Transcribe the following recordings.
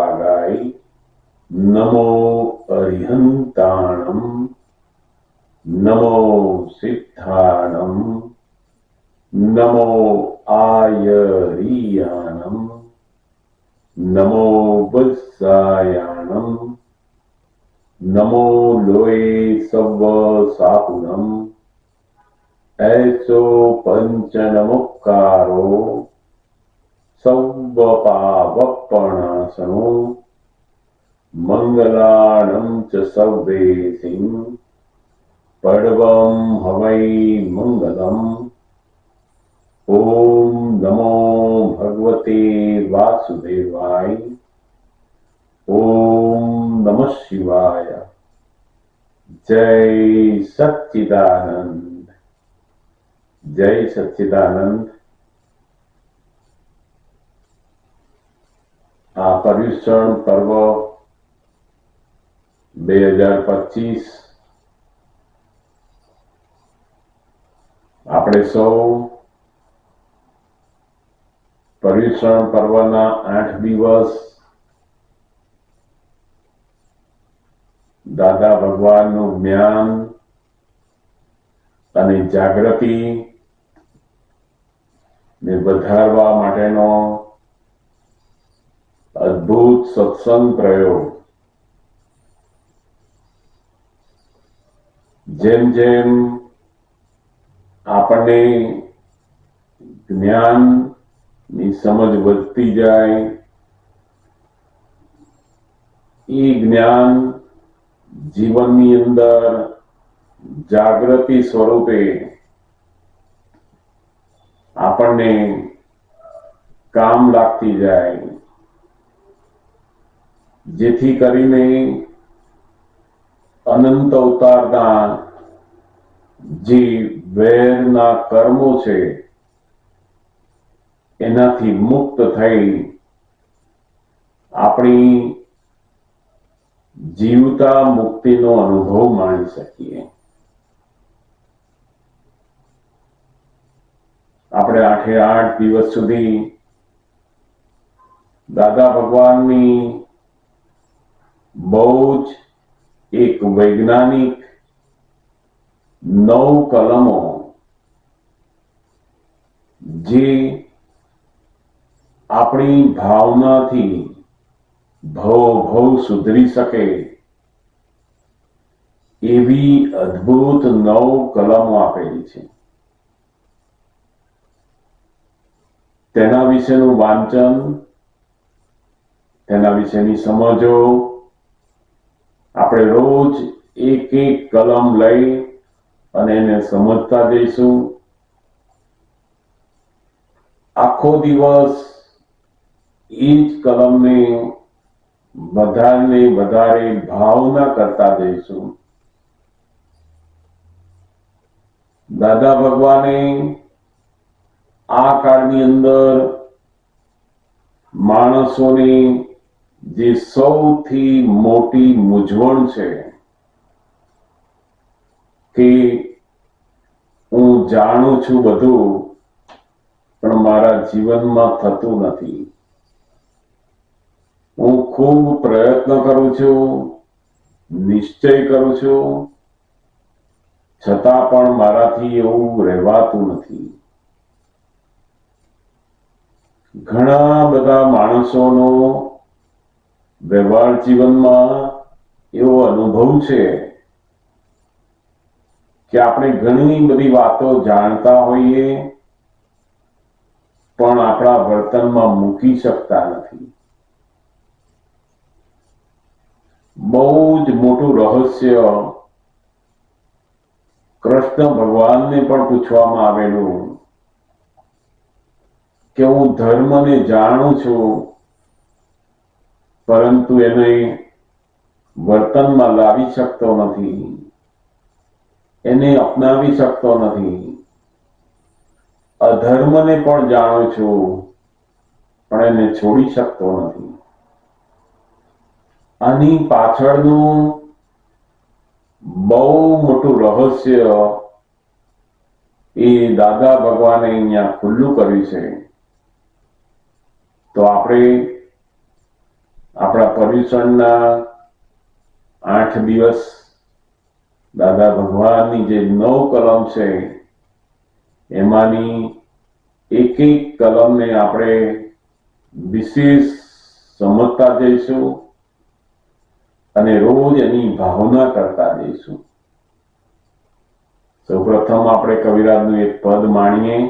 વિતરાગાય નમો અરિહંતાણમ નમો સિદ્ધાણમ નમો આયરિયાણમ નમો વત્સાયાણમ નમો લોય serve સાહુનમ ऐसो पंच नमोकारो सव्व पावपणासनो मंगलाणं च सव्वेसिं पडवं हवै मंगलम् ओम नमो भगवते वासुदेवाय ओम नमः शिवाय जय सच्चिदानंद जय सच्चिदानंद। आ पर्युषण पर्व 2025 આપણે સૌ पर्युषण पर्वના 8 દિવસ દાદા ભગવાનનું જ્ઞાન અને જાગૃતિ ને વધારવા માટેનો અદ્ભુત સત્સંગ પ્રયોગ જેમ જેમ આપણને જ્ઞાનની સમજ વધતી જાય એ જ્ઞાન જીવનની અંદર જાગૃતિ સ્વરૂપે આપણને કામ લાગતી જાય જેથી કરીને અનંત અવતારના જે વેરના કર્મો છે એનાથી મુક્ત થઈ આપણી જીવતા મુક્તિનો અનુભવ માણી શકીએ। આપણે 8 દિવસ સુધી દાદા ભગવાનની બહુ જ એક વૈજ્ઞાનિક 9 કલમો જે આપણી ભાવનાથી ભવ સુધરી શકે એવી અદ્ભુત 9 કલમો આપેલી છે। તેના વિશેનું વાંચન, તેના વિશેની સમજો આપણે રોજ એક કલમ લઈ અને એને સમજતા જઈશું। આખો દિવસ એ જ કલમને વધારે ભાવના કરતા જઈશું। દાદા ભગવાને આ કાળની અંદર માણસોની જે સૌથી મોટી મૂંઝવણ છે કે હું જાણું છું બધું પણ મારા જીવનમાં થતું નથી, હું ખૂબ પ્રયત્ન કરું છું, નિશ્ચય કરું છું, છતાં પણ મારાથી એવું રહેવાતું નથી। ઘણા બધા માણસોનો વ્યવહાર જીવનમાં એવો અનુભવ છે કે આપણે ઘણી બધી વાતો જાણતા હોઈએ પણ આપણા વર્તનમાં મૂકી શકતા નથી। બહુ જ મોટું રહસ્ય કૃષ્ણ ભગવાનને પણ પૂછવામાં આવેલું કે હું ધર્મને જાણું છું પરંતુ એને વર્તનમાં લાવી શકતો નથી, એને અપનાવી શકતો નથી। અધર્મને પણ જાણું છું પણ એને છોડી શકતો નથી। આની પાછળનું બહુ મોટું રહસ્ય એ દાદા ભગવાને અહીંયા ખુલ્લું કર્યું છે। તો આપણે આપણા પર્યુષણના 8 દિવસ દાદા ભગવાનની જે 9 કલમ છે એમાંની એક કલમને આપણે વિશેષ સમજતા જઈશું અને રોજ એની ભાવના કરતા જઈશું. સૌપ્રથમ આપણે કવિરાજનું એક પદ માણીએ,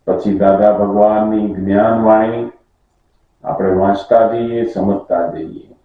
પછી દાદા ભગવાનની જ્ઞાન વાણી આપણે વાંચતા જઈએ, સમજતા જઈએ.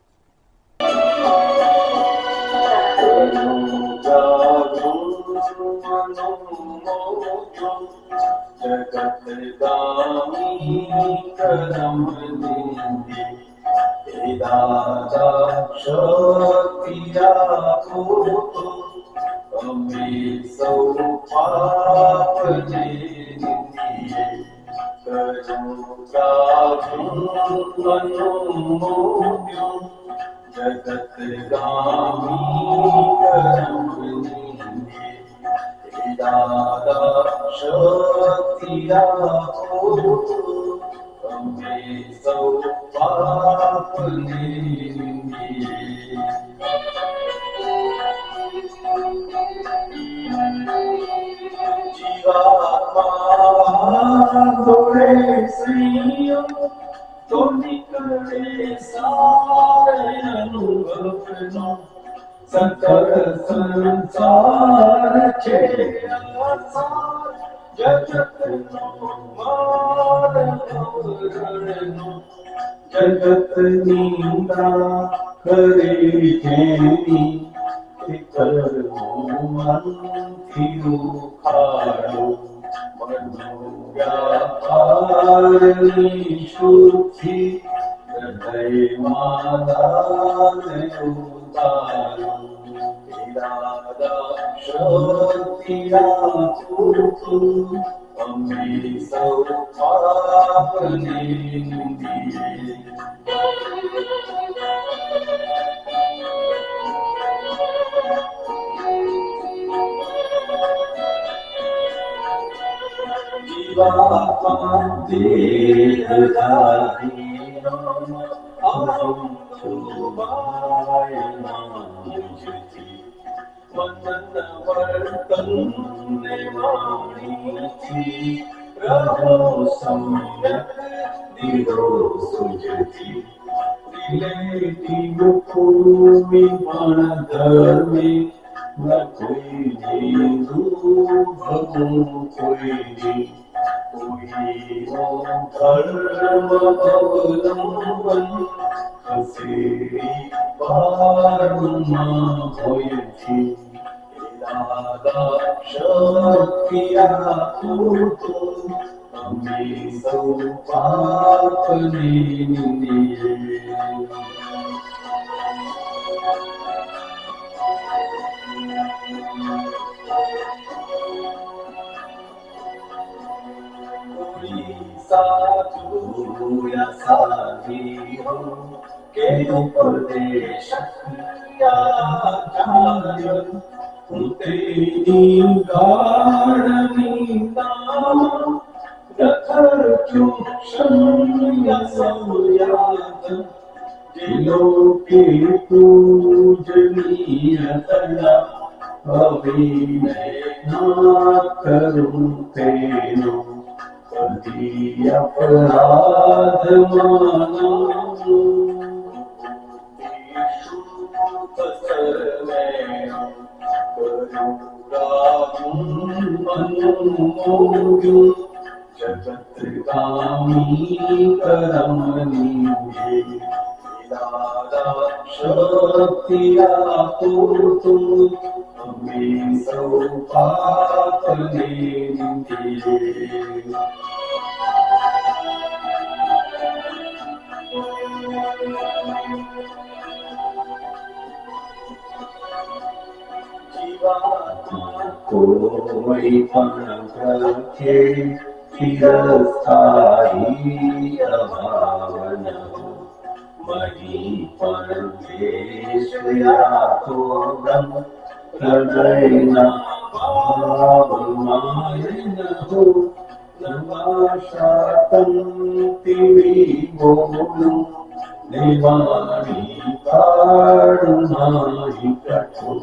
દેવાની કાળનાહી કઠોર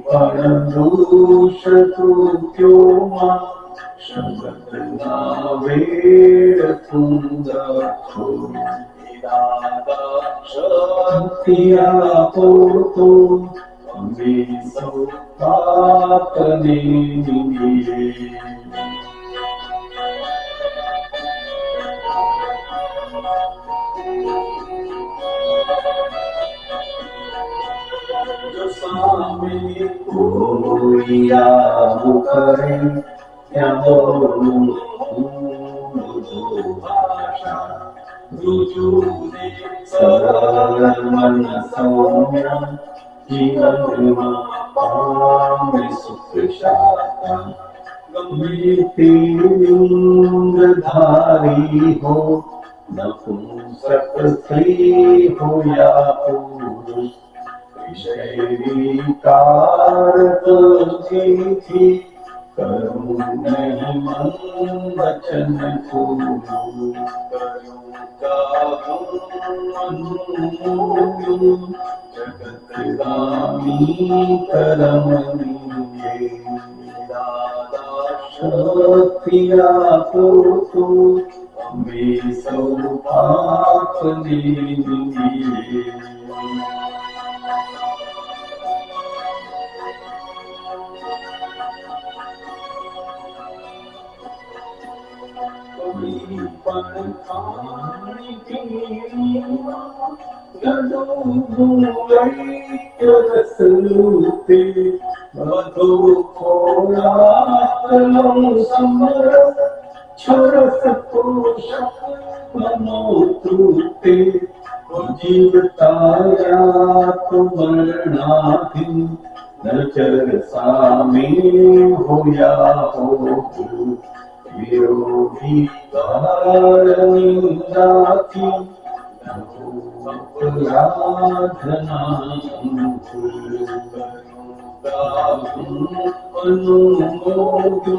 પણ દોષ કૃત્યોમાં શબ્દ વેર સુંદર શક્તિ આપો તો અમે સૌ પાપને નિંદીએ. જો સામે કોઈ આવું કરે ત્યાં બોલું ભાષા રુજુને સરળ મન સૌમ્ય જીવનમાં પામે સુખ શાંતા. ગમે તે લિંગધારી હો નપુંસક સ્ત્રી હો યા પુરુષ વિષય વિકાર તેથી કરું નહીં મન વચન પૂરું. જગતગામી કરમ શક્તિ આપો તો અમે સૌ પાપને નિંદીએ. પણ ખાણી પીણીમાં ગડો ભૂલૈક્ય રસ લૂટે બધો ખોરાકનો સમરસ છરસ પોષક મનો તૂટે. જીવતા યાત મરણાધીન નજર સામે હોયા હો વિરોધી કારણિંદાથી અપરાધના અનુમોદો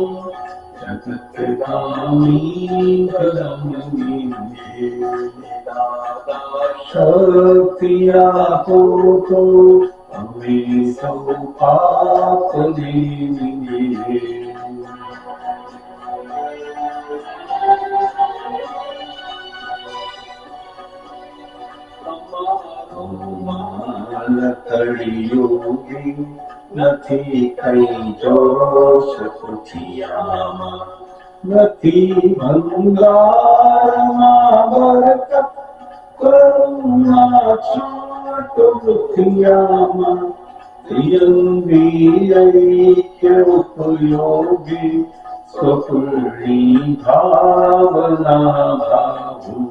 જગતગામી કરમ શક્તિ આપો તો અમે સૌ પાપને નિંદીએ. કળિયુગી નથી કઈ જોશ પૃથિયામાં નથી ભંગારમાં બરકત કરુણા છાંટ પૃથિયામાં. ત્રિયંગી ઐક્ય ઉપયોગી સ્વપુરની ભાવના ભાવું.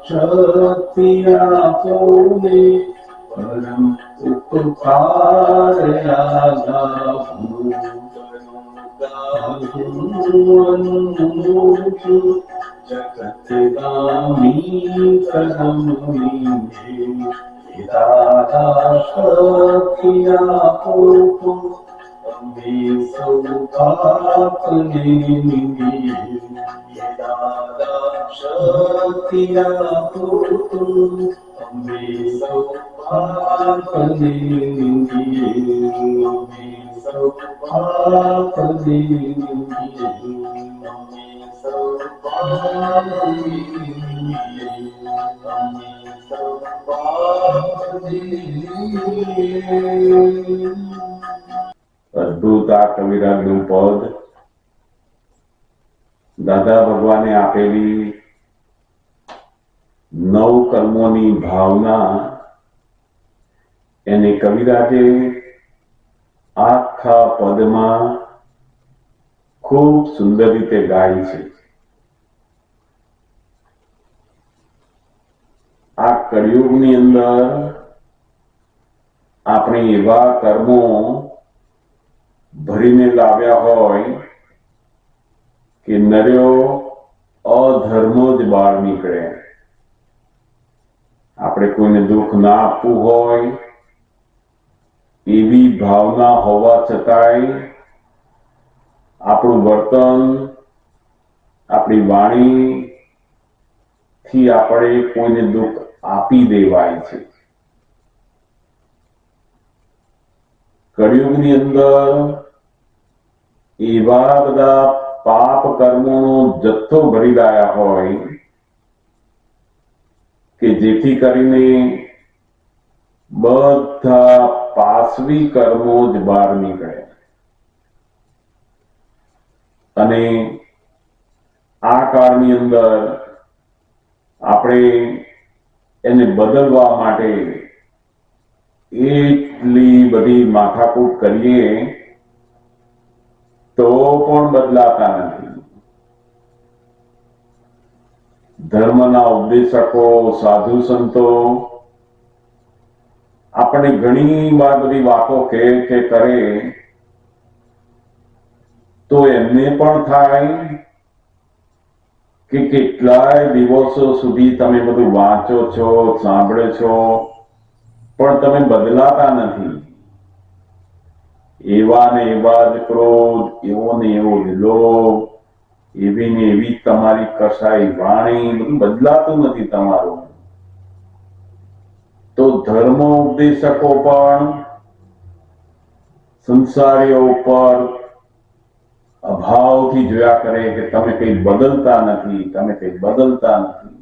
શક્તિ આપો ને પરમ ઉપકાર યાદાવું. જગતગામી કરમ નિંદે. દાદા શક્તિ આપો તો અમે સૌ પાપને નિંદીએ. શક્તિ આપો તો અમે સૌ પાપને નિંદીએ. અમે સૌ પાપને નિંદીએ. અમે સૌ પાપને નિંદીએ. અમે સૌ પાપને નિંદીએ. અદ્ભુત આ કવિરાજનું પદ દાદા ભગવાને આપેલી નવ કર્મોની ભાવના એને કવિરાજે આખા પદમાં ખૂબ સુંદર રીતે ગાય છે. આ કળિયુગની અંદર આપણે એવા કર્મો ભરીને લાવ્યા હોય કે નર્યો અધર્મો જ બહાર નીકળે. આપણે કોઈને દુઃખ ના આપવું હોય એવી ભાવના હોવા છતાંય આપણું વર્તન, આપણી વાણી થી આપણે કોઈને દુઃખ આપી દેવાય છે. કળિયુગની અંદર એવા બધા પાપ કર્મોનો જથ્થો ભરી રહ્યા હોય કે જેથી કરીને બધા પાશવી કર્મો જ બહાર નીકળે. અને આ કાળની અંદર આપણે એને બદલવા માટે એટલી બધી માથાકૂટ કરીએ તો પણ બદલાતા નથી. ધર્મના ઉપદેશકો, સાધુ સંતો આપણે ઘણી વાર બધી વાતો કે કરે તો એમને પણ થાય કે કેટલાય દિવસો સુધી તમે બધું વાંચો છો, સાંભળો છો, પણ તમે બદલાતા નથી. એવા ને એવા જ ક્રોધ, એવો ને એવો જ લોભ, એવી ને એવી તમારી કસાઈ વાણી, બધું બદલાતું નથી તમારું. તો ધર્મ ઉપદેશકો પણ સંસારીઓ ઉપર અભાવથી જોયા કરે કે તમે કઈ બદલતા નથી, તમે કઈ બદલતા નથી.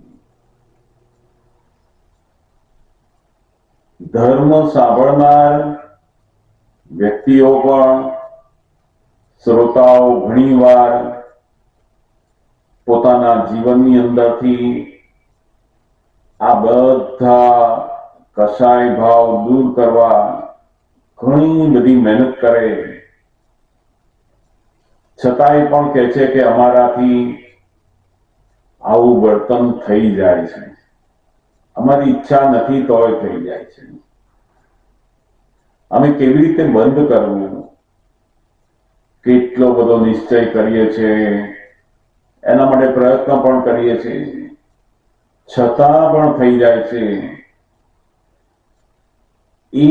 ધર્મ સાંભળનાર વ્યક્તિઓ પણ, શ્રોતાઓ ઘણીવાર પોતાના જીવનની અંદરથી આ બધા કસાય ભાવ દૂર કરવા ઘણી બધી મહેનત કરે, છતાંય પણ કહે છે કે અમારાથી આવું વર્તન થઈ જાય છે, અમારી ઈચ્છા નથી તોય થઈ જાય છે. અમે કેવી રીતે બંધ કરવું? કેટલો બધો નિશ્ચય કરીએ છીએ, એના માટે પ્રયત્ન પણ કરીએ છીએ, છતાં પણ થઈ જાય છે. એ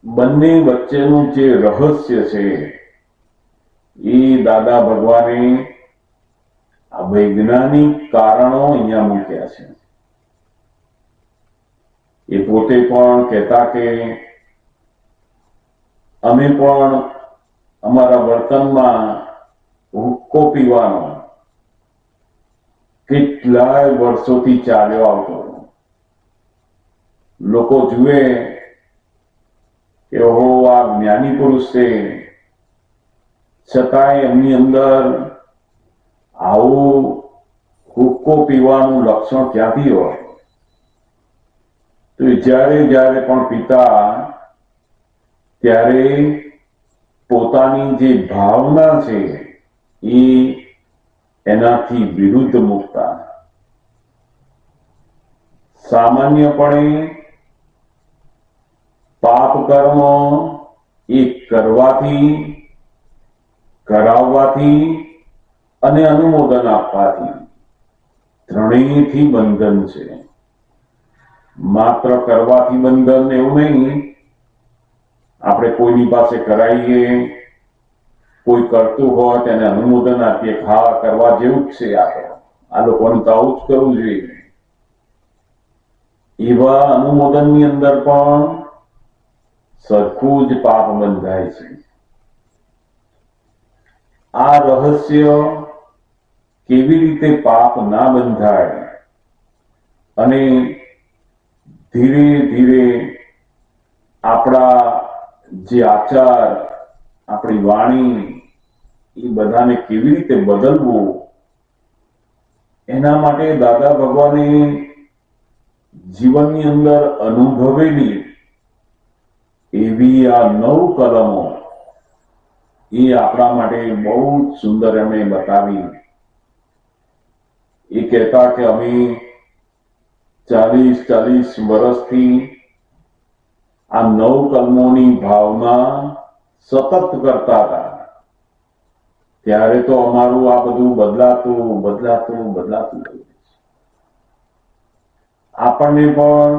બંને વચ્ચેનું જે રહસ્ય છે એ દાદા ભગવાને આ વૈજ્ઞાનિક કારણો અહીંયા મૂક્યા છે. એ પોતે પણ કહેતા કે અમે પણ અમારા વર્તનમાં હુક્કો પીવાનો કેટલાય વર્ષોથી ચાલ્યો આવતો. લોકો જુએ કે ઓહો આ જ્ઞાની પુરુષ છે, છતાંય એમની અંદર આવું હુક્કો પીવાનું લક્ષણ ક્યાંથી હોય? તો જ્યારે જ્યારે પણ પિતા ત્યારે પોતાની જે ભાવના છે એ એનાથી વિરુદ્ધ મૂકતા. સામાન્યપણે પાપ કર્મ એ કરવાથી, કરાવવાથી અને અનુમોદન આપવાથી ત્રણેયથી બંધન છે. માત્ર કરવાથી બંધન એવું નહીં, આપણે કોઈની પાસે કરાવીએ, કોઈ કરતું હોય તેને અનુમોદન આપીએ, હા કરવા જેવું જ છે, આ લોકોને તો આવું જ કરવું જોઈએ. એવા અનુમોદનની અંદર પણ સરખું જ પાપ બંધાય છે. આ રહસ્ય કેવી રીતે પાપ ના બંધાય અને ધીરે ધીરે આપણા જે આચાર, આપણી વાણી, એ બધાને કેવી રીતે બદલવું, એના માટે દાદા ભગવાને જીવનની અંદર અનુભવેલી એવી આ 9 કલમો એ આપણા માટે બહુ જ સુંદર એમણે બતાવી. એ કહેતા કે અમે 40 વર્ષથી આ 9 કલમોની ભાવના સતત કરતા હતા. ત્યારે તો અમારું આ બધું બદલાતું આપણને પણ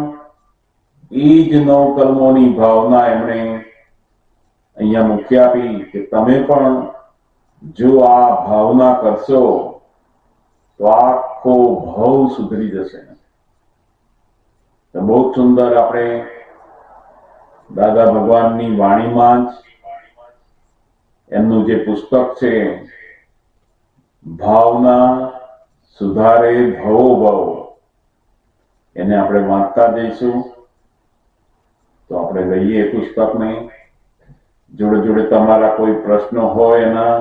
એ જ 9 કલમોની ભાવના એમણે અહીંયા મૂકી આપી કે તમે પણ જો આ ભાવના કરશો તો આ આખો ભાવ સુધરી જશે. તો બહુ સુંદર આપણે દાદા ભગવાનની વાણીમાં જ એમનું જે પુસ્તક છે ભાવના સુધારે ભવો ભવ, એને આપણે વાંચતા જઈશું. તો આપણે લઈએ પુસ્તકને. જોડે જોડે તમારા કોઈ પ્રશ્નો હોય એના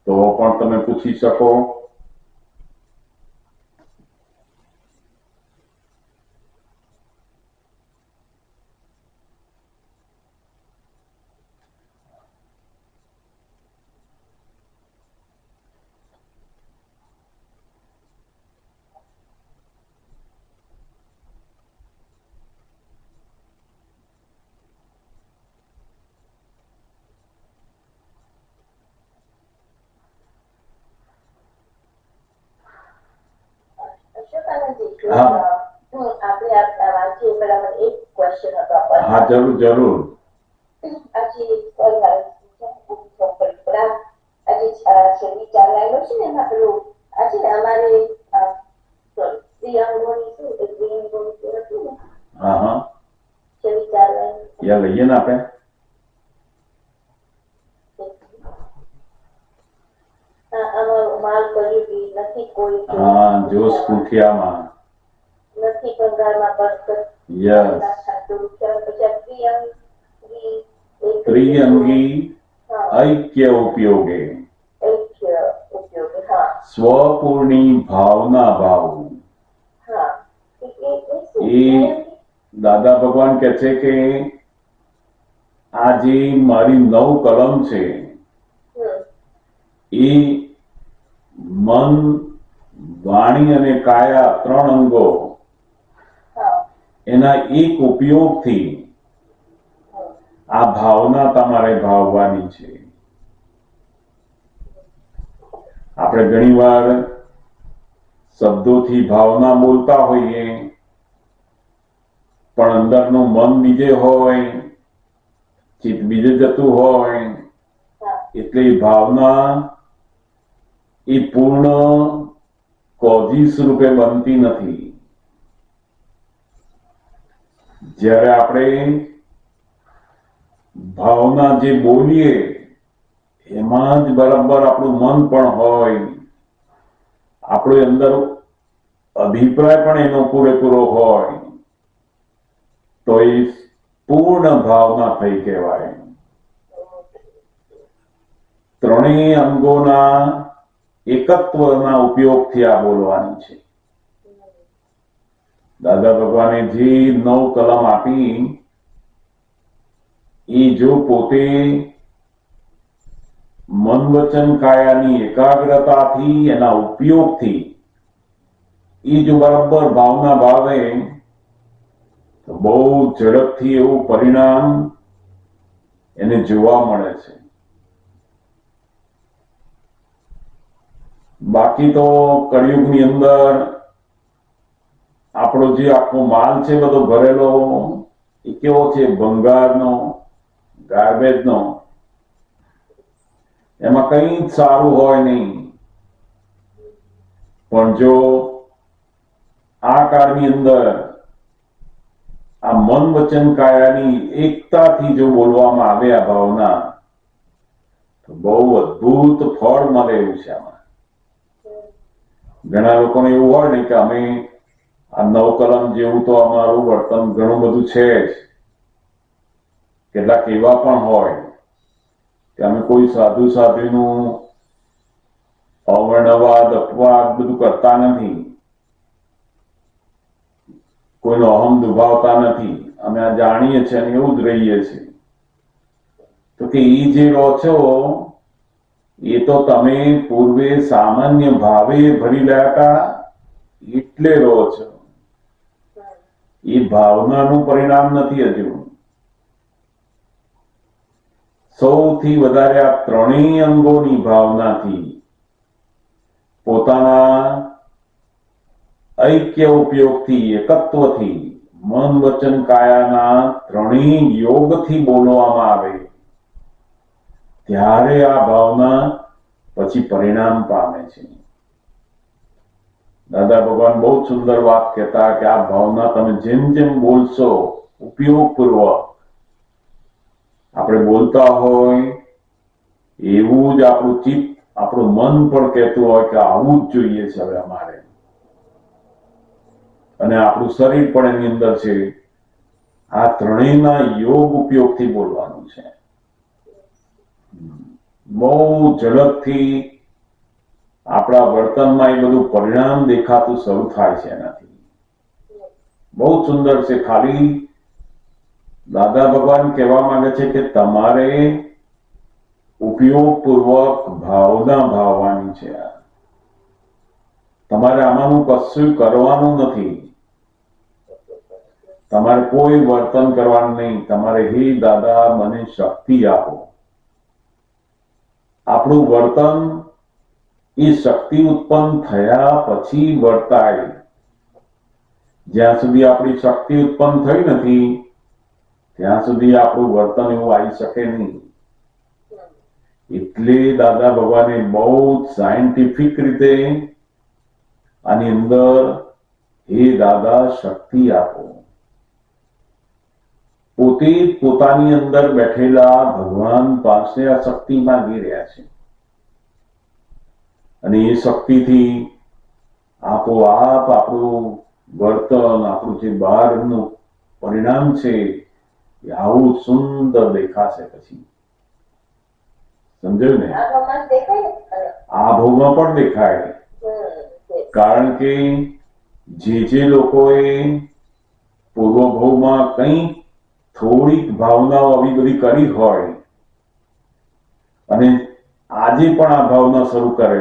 તો પણ તમે પૂછી શકો. હા, જરૂર જરૂર. હા હા, યા લઈએ ને આપણે. હા, જોશ કુઠિયામાં નથી બંગાળમાં બરકત. યસ, ત્રિઅંગી ऐक्य उपयोगे સ્વપૂર્ણી ભાવના ભાવ. એ દાદા ભગવાન કહે છે કે આ જે મારી 9 કલમ છે એ મન, વાણી અને કાયા 3 અંગો એના એક ઉપયોગથી આ ભાવના તમારે ભાવવાની છે. આપણે ઘણીવાર શબ્દોથી ભાવના બોલતા હોઈએ પણ અંદરનું મન બીજે હોય, ચિત્ત બીજે જતું હોય, એટલે ભાવના એ પૂર્ણ કોઝિસ રૂપે બનતી નથી. જ્યારે આપણે ભાવના જે બોલીએ એમાં જ બરાબર આપણું મન પણ હોય, આપણો અંદર અભિપ્રાય પણ એનો પૂરેપૂરો હોય, તો એ પૂર્ણ ભાવના થઈ કહેવાય. 3 અંગોના એકત્વના ઉપયોગથી આ બોલવાની છે. દાદા ભગવાને જે 9 કલમ આપી એ જો પોતે મન વચન કાયાની એકાગ્રતાથી, એના ઉપયોગથી એ જો બરાબર ભાવના ભાવે તો બહુ ઝડપથી એવું પરિણામ એને જોવા મળે છે. બાકી તો કળિયુગની અંદર આપણો જે આખો માલ છે બધો ભરેલો એ કેવો છે? ભંગારનો, ગાર્બેજનો. એમાં કંઈ જ સારું હોય નહીં. પણ જો આ કાળની અંદર આ મન વચન કાયાની એકતાથી જો બોલવામાં આવે આ ભાવના, તો બહુ અદ્ભુત ફળ મળે એવું છે આમાં. ઘણા લોકોને એવું હોય ને કે અમે આ 9 કલમ જેવું તો અમારું વર્તન ઘણું બધું છે જ. કેટલાક એવા પણ હોય કે અમે કોઈ સાધુ સાધ્વીનું અવર્ણવાદ, અપવાદ બધું કરતા નથી, કોઈનો અહમ દુભાવતા નથી, અમે આ જાણીએ છીએ અને એવું જ રહીએ છીએ. તો કે એ જે રહો છો એ તો તમે પૂર્વે સામાન્ય ભાવે ભરી રહ્યા હતા એટલે રહો છો. એ ભાવનાનું પરિણામ નથી હજુ. સૌથી વધારે આ 3 અંગોની ભાવનાથી, પોતાના ऐक्य ઉપયોગથી, એકત્વથી, મન વચન કાયાના 3 યોગથી બોલવામાં આવે ત્યારે આ ભાવના પછી પરિણામ પામે છે. દાદા ભગવાન બહુ સુંદર વાત કહેતા કે આ ભાવના તમે જેમ જેમ બોલશો ઉપયોગપૂર્વક, આપણે બોલતા હોય એવું જ આપણું ચિત્ત, આપણું મન પણ કહેતું હોય કે આવું જ જોઈએ છે હવે અમારે, અને આપણું શરીર પણ એની અંદર છે. આ ત્રણેયના યોગ ઉપયોગથી બોલવાનું છે. બહુ ઝડપથી આપણા વર્તનમાં એ બધું પરિણામ દેખાતું શરૂ થાય છે. એનાથી બહુ સુંદર છે. ખાલી દાદા ભગવાન કહેવા માંગે છે કે તમારે ઉપયોગપૂર્વક ભાવના ભાવવાની છે. તમારે આમાંનું કશું કરવાનું નથી. તમારે કોઈ વર્તન કરવાનું નહીં. તમારે હે દાદા મને શક્તિ આપો. આપણું વર્તન એ શક્તિ ઉત્પન્ન થયા પછી વર્તાય. જ્યાં સુધી આપણી શક્તિ ઉત્પન્ન થઈ નથી ત્યાં સુધી આપણું વર્તન એવું આવી શકે નહીં. એટલે દાદા ભગવાને બહુ સાયન્ટિફિક રીતે આની અંદર હે દાદા શક્તિ આપો. પોતે પોતાની અંદર બેઠેલા ભગવાન પાસે આ શક્તિ માંગી રહ્યા છે, અને એ શક્તિથી આપોઆપ આપણું વર્તન, આપણું જે બહારનું પરિણામ છે એ આવું સુંદર દેખાશે. પછી સમજાયું ને? આ ભાવમાં પણ દેખાય. કારણ કે જે લોકોએ પૂર્વ ભાવમાં કંઈક થોડીક ભાવનાઓ આવી બધી કરી હોય અને આજે પણ આ ભાવના શરૂ કરે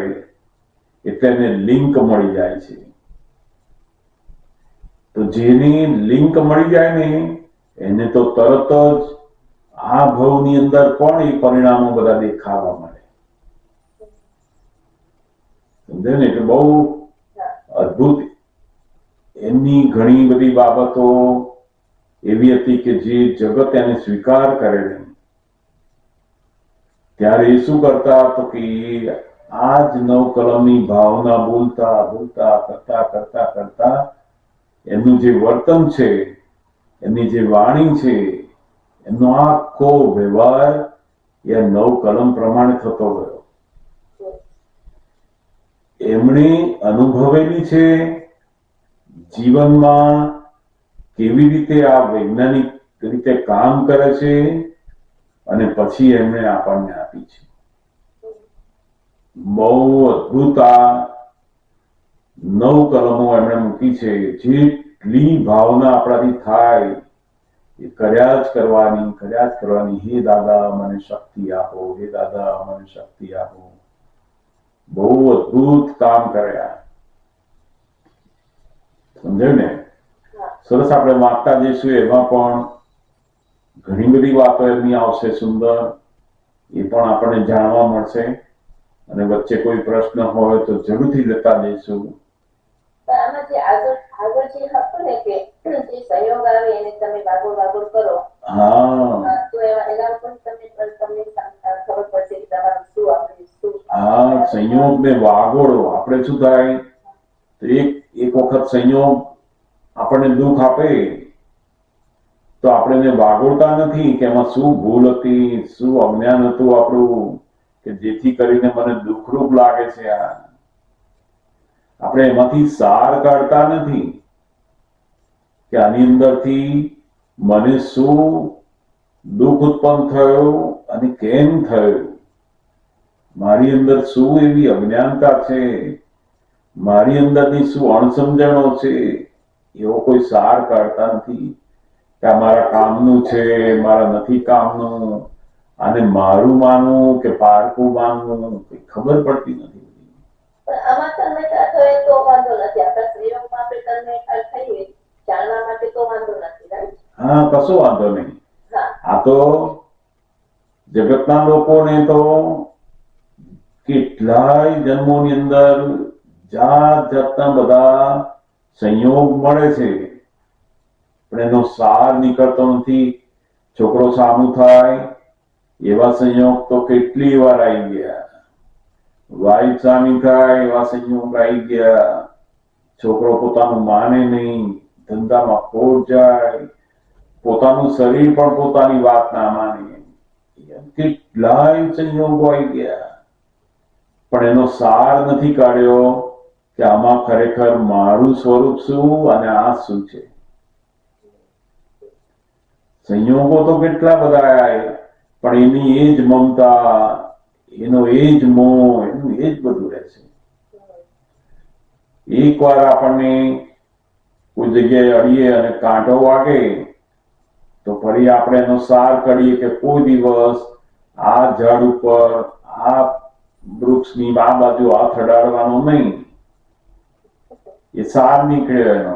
એટલે એને લિંક મળી જાય છે. તો જેને લિંક મળી જાય ને એને તો તરત જ આ ભાવની અંદર પણ એ પરિણામો બધા દેખાવા મળે. સમજે ને? એટલે બહુ અદ્ભુત. એમની ઘણી બધી બાબતો એવી હતી કે જે જગત એને સ્વીકાર કરે નહીં. ત્યારે એ શું કરતા તો કે આ જ નવ કલમની ભાવના બોલતા બોલતા કરતા કરતા કરતા એમનું જે વર્તન છે, એમની જે વાણી છે, એમનો આખો વ્યવહાર એ નવ કલમ પ્રમાણે થતો ગયો. એમણે અનુભવેલી છે જીવનમાં કેવી રીતે આ વૈજ્ઞાનિક રીતે કામ કરે છે, અને પછી એમણે આપણને આપી છે. બહુ અદ્ભુત આ 9 કલમો એમણે મૂકી છે. જેટલી ભાવના આપણાથી થાય એ કર્યા જ કરવાની. હે દાદા મને શક્તિ આપો, હે દાદા મને શક્તિ આપો. બહુ અદ્ભુત કામ કર્યા. સમજાયું ને? સરસ. આપણે વાંચતા જઈશું એમાં પણ ઘણી બધી વાતો એમની આવશે સુંદર. એ પણ આપણને જાણવા મળશે. અને વચ્ચે કોઈ પ્રશ્ન હોય તો જરૂરથી લેતા જઈશું. આમાં જે આગળ જે હતું ને કે જે સહયોગ આવે એને તમે વાગોળ કરો. હા, તો એના ઉપર તમને ખબર પડશે કે તમારું શું આપણે શું. હા, સંયોગ ને વાગોળો. આપણે શું થાય તો એક વખત સંયોગ આપણને દુઃખ આપે તો આપણે એને વાગોળતા નથી કે એમાં શું ભૂલ હતી, શું અજ્ઞાન હતું આપણું, કે જેથી કરીને મને દુઃખરૂપ લાગે છે. આપણે એમાંથી સાર કાઢતા નથી કે આની અંદરથી મને શું દુઃખ ઉત્પન્ન થયું અને કેમ થયું, મારી અંદર શું એવી અજ્ઞાનતા છે, મારી અંદરની શું અણસમજણો છે, એવો કોઈ સાર કાઢતા નથી કે આ મારા કામનું છે, મારા નથી કામનું, આને મારું માનવું કે પારકું માનવું કઈ ખબર પડતી નથી. આમાં તન્મયતા થયે તો વાંધો નથી. આપણા સંયોગમાં આપણે તન્મયતા થઈએ જાણવા માટે તો વાંધો નથી. હા, કશો વાંધો નહીં. આ તો જગતના લોકોને તો કેટલાય જન્મોની અંદર જાત જાતના બધા સંયોગ મળે છે, પણ એનો સાર નીકળતો નથી. છોકરો સામું થાય એવા સંયોગ તો કેટલી વાર આવી ગયા, વાઈફ સામી થાય એવા સંયોગ આવી ગયા, છોકરો પોતાનું માને નહીં, ધંધામાં ખોટ જાય, પોતાનું શરીર પણ પોતાની વાત ના માને, કેટલાય સંયોગો આવી ગયા, પણ એનો સાર નથી કાઢ્યો કે આમાં ખરેખર મારું સ્વરૂપ શું અને આ શું છે. સંયોગો તો કેટલા બધા આવ્યા, પણ એની એ જ મમતા, એનો એ જ મોહ, એનું એ જ બધું રહેશે. એકવાર આપણને કોઈ જગ્યાએ અડીએ અને કાંટો વાગે તો ફરી આપણે એનો સાર કરીએ કે કોઈ દિવસ આ ઝાડ ઉપર, આ વૃક્ષની આ બાજુ હાથ અડાડવાનો નહીં. એ સાર નીકળ્યો એનો.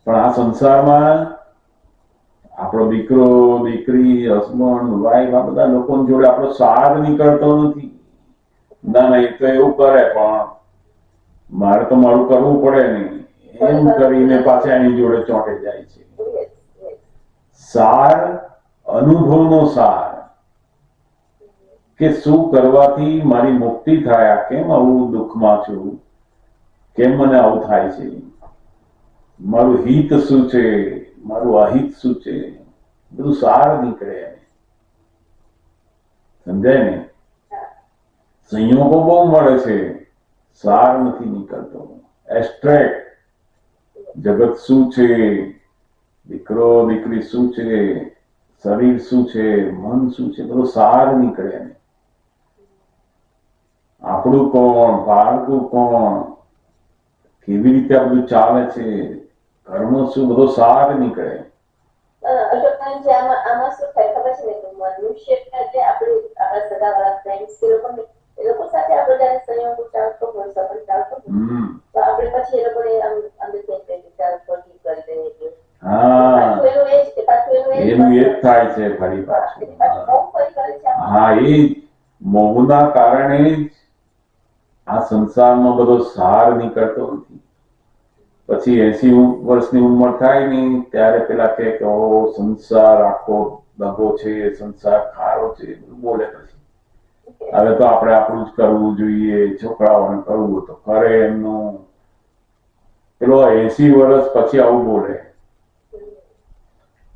પણ આ સંસારમાં આપણો દીકરો, દીકરી, હસબન્ડ, વાઈફ, આ બધા લોકો જોડે આપણો સાર નીકળતો નથી. ના ના, એ તો એવું કરે, પણ મારે તો મારું કરવું પડે નહીં, એમ કરીને પાછા એની જોડે ચોંટે જાય છે. સાર, અનુભવનો સાર, કે શું કરવાથી મારી મુક્તિ થાય, કેમ આવું દુઃખમાં છું, કેમ મને આવું થાય છે, મારું હિત શું છે, મારું અહિત શું છે, બધું સાર નીકળે. સમજાય ને? સંયોગો બહુ મળે છે, સાર નથી નીકળતો. એસ્ટ્રેક્ટ, જગત શું છે, દીકરો દીકરી શું છે, શરીર શું છે, મન શું છે, બધું સાર નીકળે. આપણું કોણ, બાળકું કોણ, કેવી રીતે આ બધું ચાલે છે, કર્મ શું, બધો સાર નીકળે. અશોકભાઈ, આમાં શું થાય ખબર છે ને, કે મનુષ્ય એટલે આપણા સગાવાળા ફ્રેન્ડ્સ એ લોકો સાથે આપણે જયારે સંયોગ ચાલતો હોય, સંબંધ ચાલતો હોય, તો આપણે પછી એ લોકોને અંદર ચાલ ફોરગીવ કરી દઈએ કે એનું એ જ થાય છે ફરી પાછું. હા, એ મોહના કારણે જ આ સંસારમાં બધો સાર નીકળતો નથી. પછી 80 વર્ષની ઉંમર થાય ને ત્યારે પેલા કે ઓ સંસાર આખો દગો છે, સંસાર ખારો છે, બધું બોલે. પછી હવે તો આપણે આપણું જ કરવું જોઈએ, છોકરાઓને કરવું તો કરે એમનું. પેલો 80 વર્ષ પછી આવું બોલે.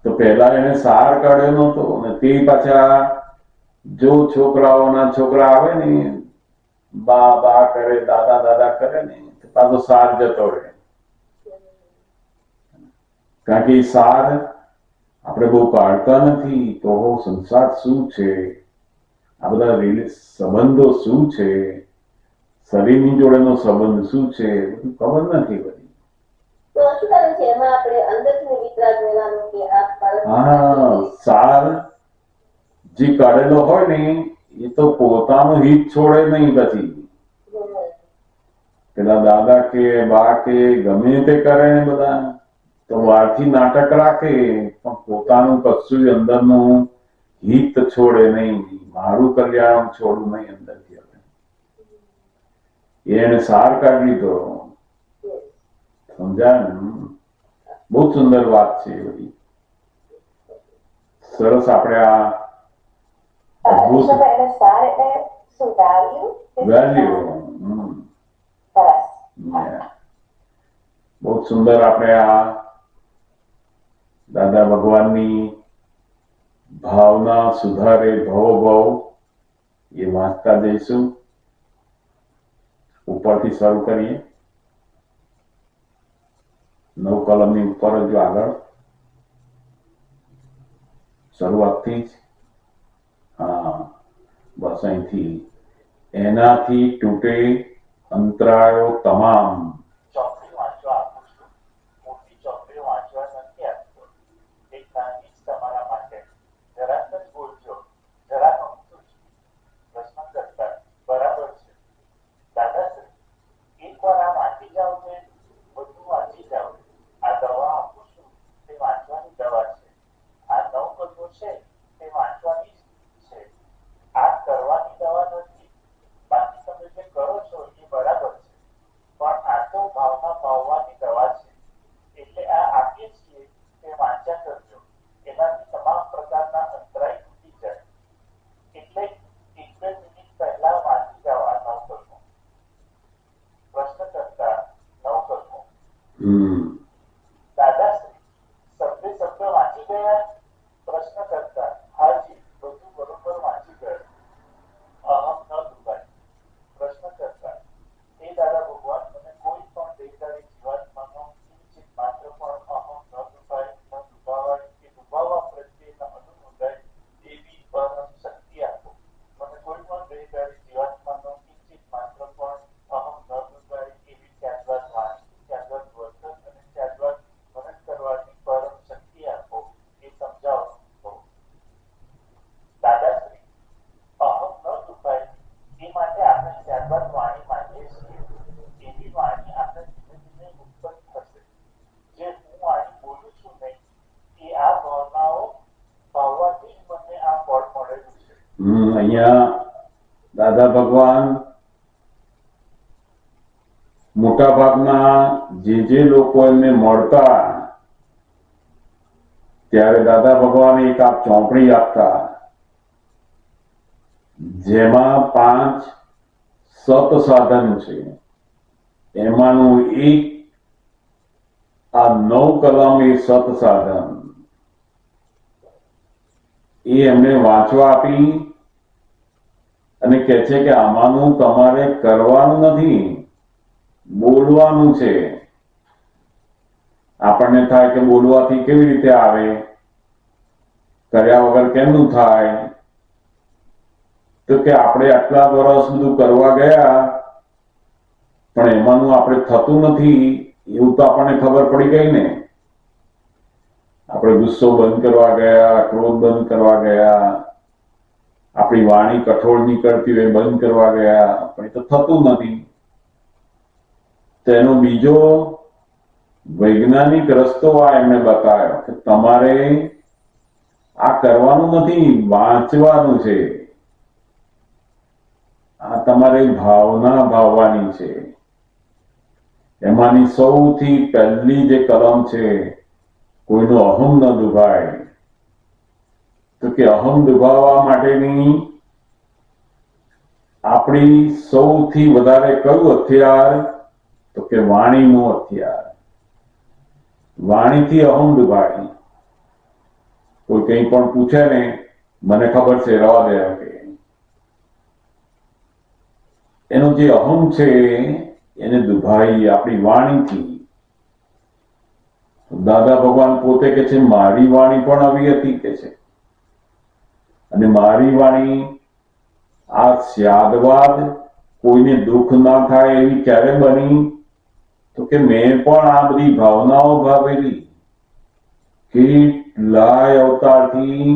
તો પહેલા એને સાર કાઢ્યો નતો, ને તે પાછા જો છોકરાઓના છોકરા આવે ને, બા બા કરે, દાદા દાદા કરે ને, પાછો સાર જતો રહે. કારણ કે સાર આપણે બહુ કાઢતા નથી. તો સંસાર શું છે, આ બધા સંબંધો શું છે, શરીરની જોડેનો સંબંધ શું છે, બધું ખબર નથી બધી. સાર જે કાઢેલો હોય ને એ તો પોતાનું હિત છોડે નહીં. પછી પેલા દાદા કે બા કે ગમે તે કરે ને બધા, તો બહારથી નાટક રાખે, પણ પોતાનું કશું અંદરનું હિત છોડે નહીં, મારું કલ્યાણ છોડવું નહીં અંદરથી. એને સાર કાઢી લીધો. સમજાય ને? બહુ સુંદર વાત છે એ બધી. સરસ. આપણે આ અદ્ભુત વેલ્યુ, બહુ સુંદર. આપણે આ દાદા ભગવાનની ભાવના સુધારે ભવો ભવ એ વાંચતા જઈશું. ઉપરથી શરૂ કરીએ, 9 કલમની ઉપર જ આગળ શરૂઆતથી જ. હા, બસ અહીંથી. એનાથી તૂટે અંતરાયો તમામ. ચોકડી વાંચવા આપું છું. મોટી ચોકડી વાંચવા નથી આપતો. એક નાની જ તમારા માટે. જરાક જ બોલજો, જરાક અમથું જ. પ્રશ્ન કરતા બરાબર છે દાદાશ્રી, એકવાર આ વાંચી જાવ ને, બધું વાંચી જાવ. આ દવા આપું છું તે વાંચવાની દવા છે. આ 9 કલમો છે તે વાંચવાની છે. આ કરવાની દવા નથી. બાકી તમે જે કરો છો એ બરાબર છે, પણ આ તો ભાવના ભાવવાની દવા છે. એટલે આ આપીએ છીએ તે વાંચ્યા કરજો. એનાથી તમામ પ્રકારના અંતરાય તૂટી જાય. એટલે 1-2 મિનિટ પહેલા વાંચી જાઓ આ 9 કલમો. પ્રશ્ન કરતા 9 દાદાશ્રી શબ્દે શબ્દ વાંચી ગયા? પ્રશ્ન કરતા હાજી બધું બરોબર વાંચી ગયા. અહમ ન દુભાય. પ્રશ્ન કરતા હે દાદા ભગવાન, મને કોઈ પણ દેહધારી જીવાત્માનો કિંચિત માત્ર પણ અહમ ન દુભાય, ન દુભાવાય કે દુભાવવા પ્રત્યે ન અનુમોદાય એવી પરમ શક્તિ આપો. મને કોઈ પણ દેહધારી જીવાત્માનો કિંચિત માત્ર પણ અહમ ન દુભાય એવી ત્યાગવાદ વાણી, ત્યાગવાદ વર્તન અને ત્યાગવાદ મનન કરવાની પરમ શક્તિ આપો. એ સમજાવો. દાદાશ્રી અહમ ન દુભાય એ માટે આપણે ત્યારબાદ વાણી માંગીએ છીએ. એવી વાણી આપણે ધીમે ધીમે ઉત્પન્ન થશે. જે હું વાણી બોલું છું નહીં, એ આ ભાવનાઓ ભાવવાથી જ મને આ ફળ મળેલું છે. અહીંયા દાદા ભગવાન મોટા ભાગના જે લોકો એમને મળતા ત્યારે દાદા ભગવાન એક આ ચોપડી આપતા, જેમાં 5 સત સાધન છે. એમાંનું એક આ 9 કલમ એ સત સાધન એ એમને વાંચવા આપી અને કહે છે કે આમાંનું તમારે કરવાનું નથી, બોલવાનું છે. આપણને થાય કે બોલવાથી કેવી રીતે આવે, કર્યા વગર કેમનું થાય? તો કે આપણે આટલા વર્ષ બધું કરવા ગયા પણ એમાંનું આપણે થતું નથી, એવું તો આપણને ખબર પડી ગઈ ને. આપણે ગુસ્સો બંધ કરવા ગયા, ક્રોધ બંધ કરવા ગયા, આપણી વાણી કઠોળ નીકળતી હોય બંધ કરવા ગયા, પણ એ તો થતું નથી. તેનો બીજો વૈજ્ઞાનિક રસ્તો આ એમને બતાવ્યો કે તમારે આ કરવાનું નથી, વાંચવાનું છે. આ તમારે ભાવના ભાવવાની છે. એમાંની સૌથી પહેલી જે કલમ છે, કોઈનો અહમ ન દુભાય. તો કે અહમ દુભાવવા માટેની આપણી સૌથી વધારે કયું હથિયાર? તો કે વાણીનું હથિયાર. વાણીથી અહમ દુભાય. કોઈ કંઈ પણ પૂછે ને, મને ખબર છે, રવા દે કે એનો જે અહમ છે એને દુભાઈ આપણી વાણીથી. દાદા ભગવાન પોતે કે છે મારી વાણી પણ આવી હતી કે છે, અને મારી વાણી આ સ્યાદવાદ કોઈને દુઃખ ના થાય એવી ક્યારે બની? તો કે મેં પણ આ બધી ભાવનાઓ ભાવેલી કેટલાય અવતારથી,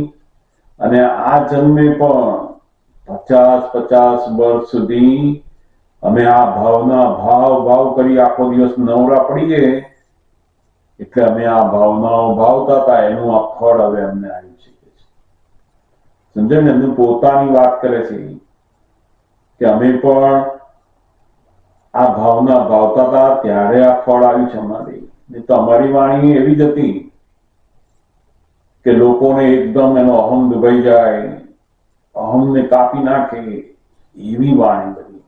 અને આ જન્મે પણ 50 વર્ષ સુધી અમે આ ભાવના ભાવ કરી આખો દિવસ નવરા પડીએ, એટલે અમે આ ભાવનાઓ ભાવતા હતા, એનું આ ફળ હવે અમને આવ્યું છે. સમજે ને? એમનું પોતાની વાત કરે છે કે અમે પણ આ ભાવના ભાવતા હતા ત્યારે આ ફળ આવ્યું છે અમારી. તો અમારી વાણી એવી જ હતી કે લોકોને એકદમ એનો અહમ દુભાઈ જાય, અહમને કાપી નાખે એવી વાણી બધી.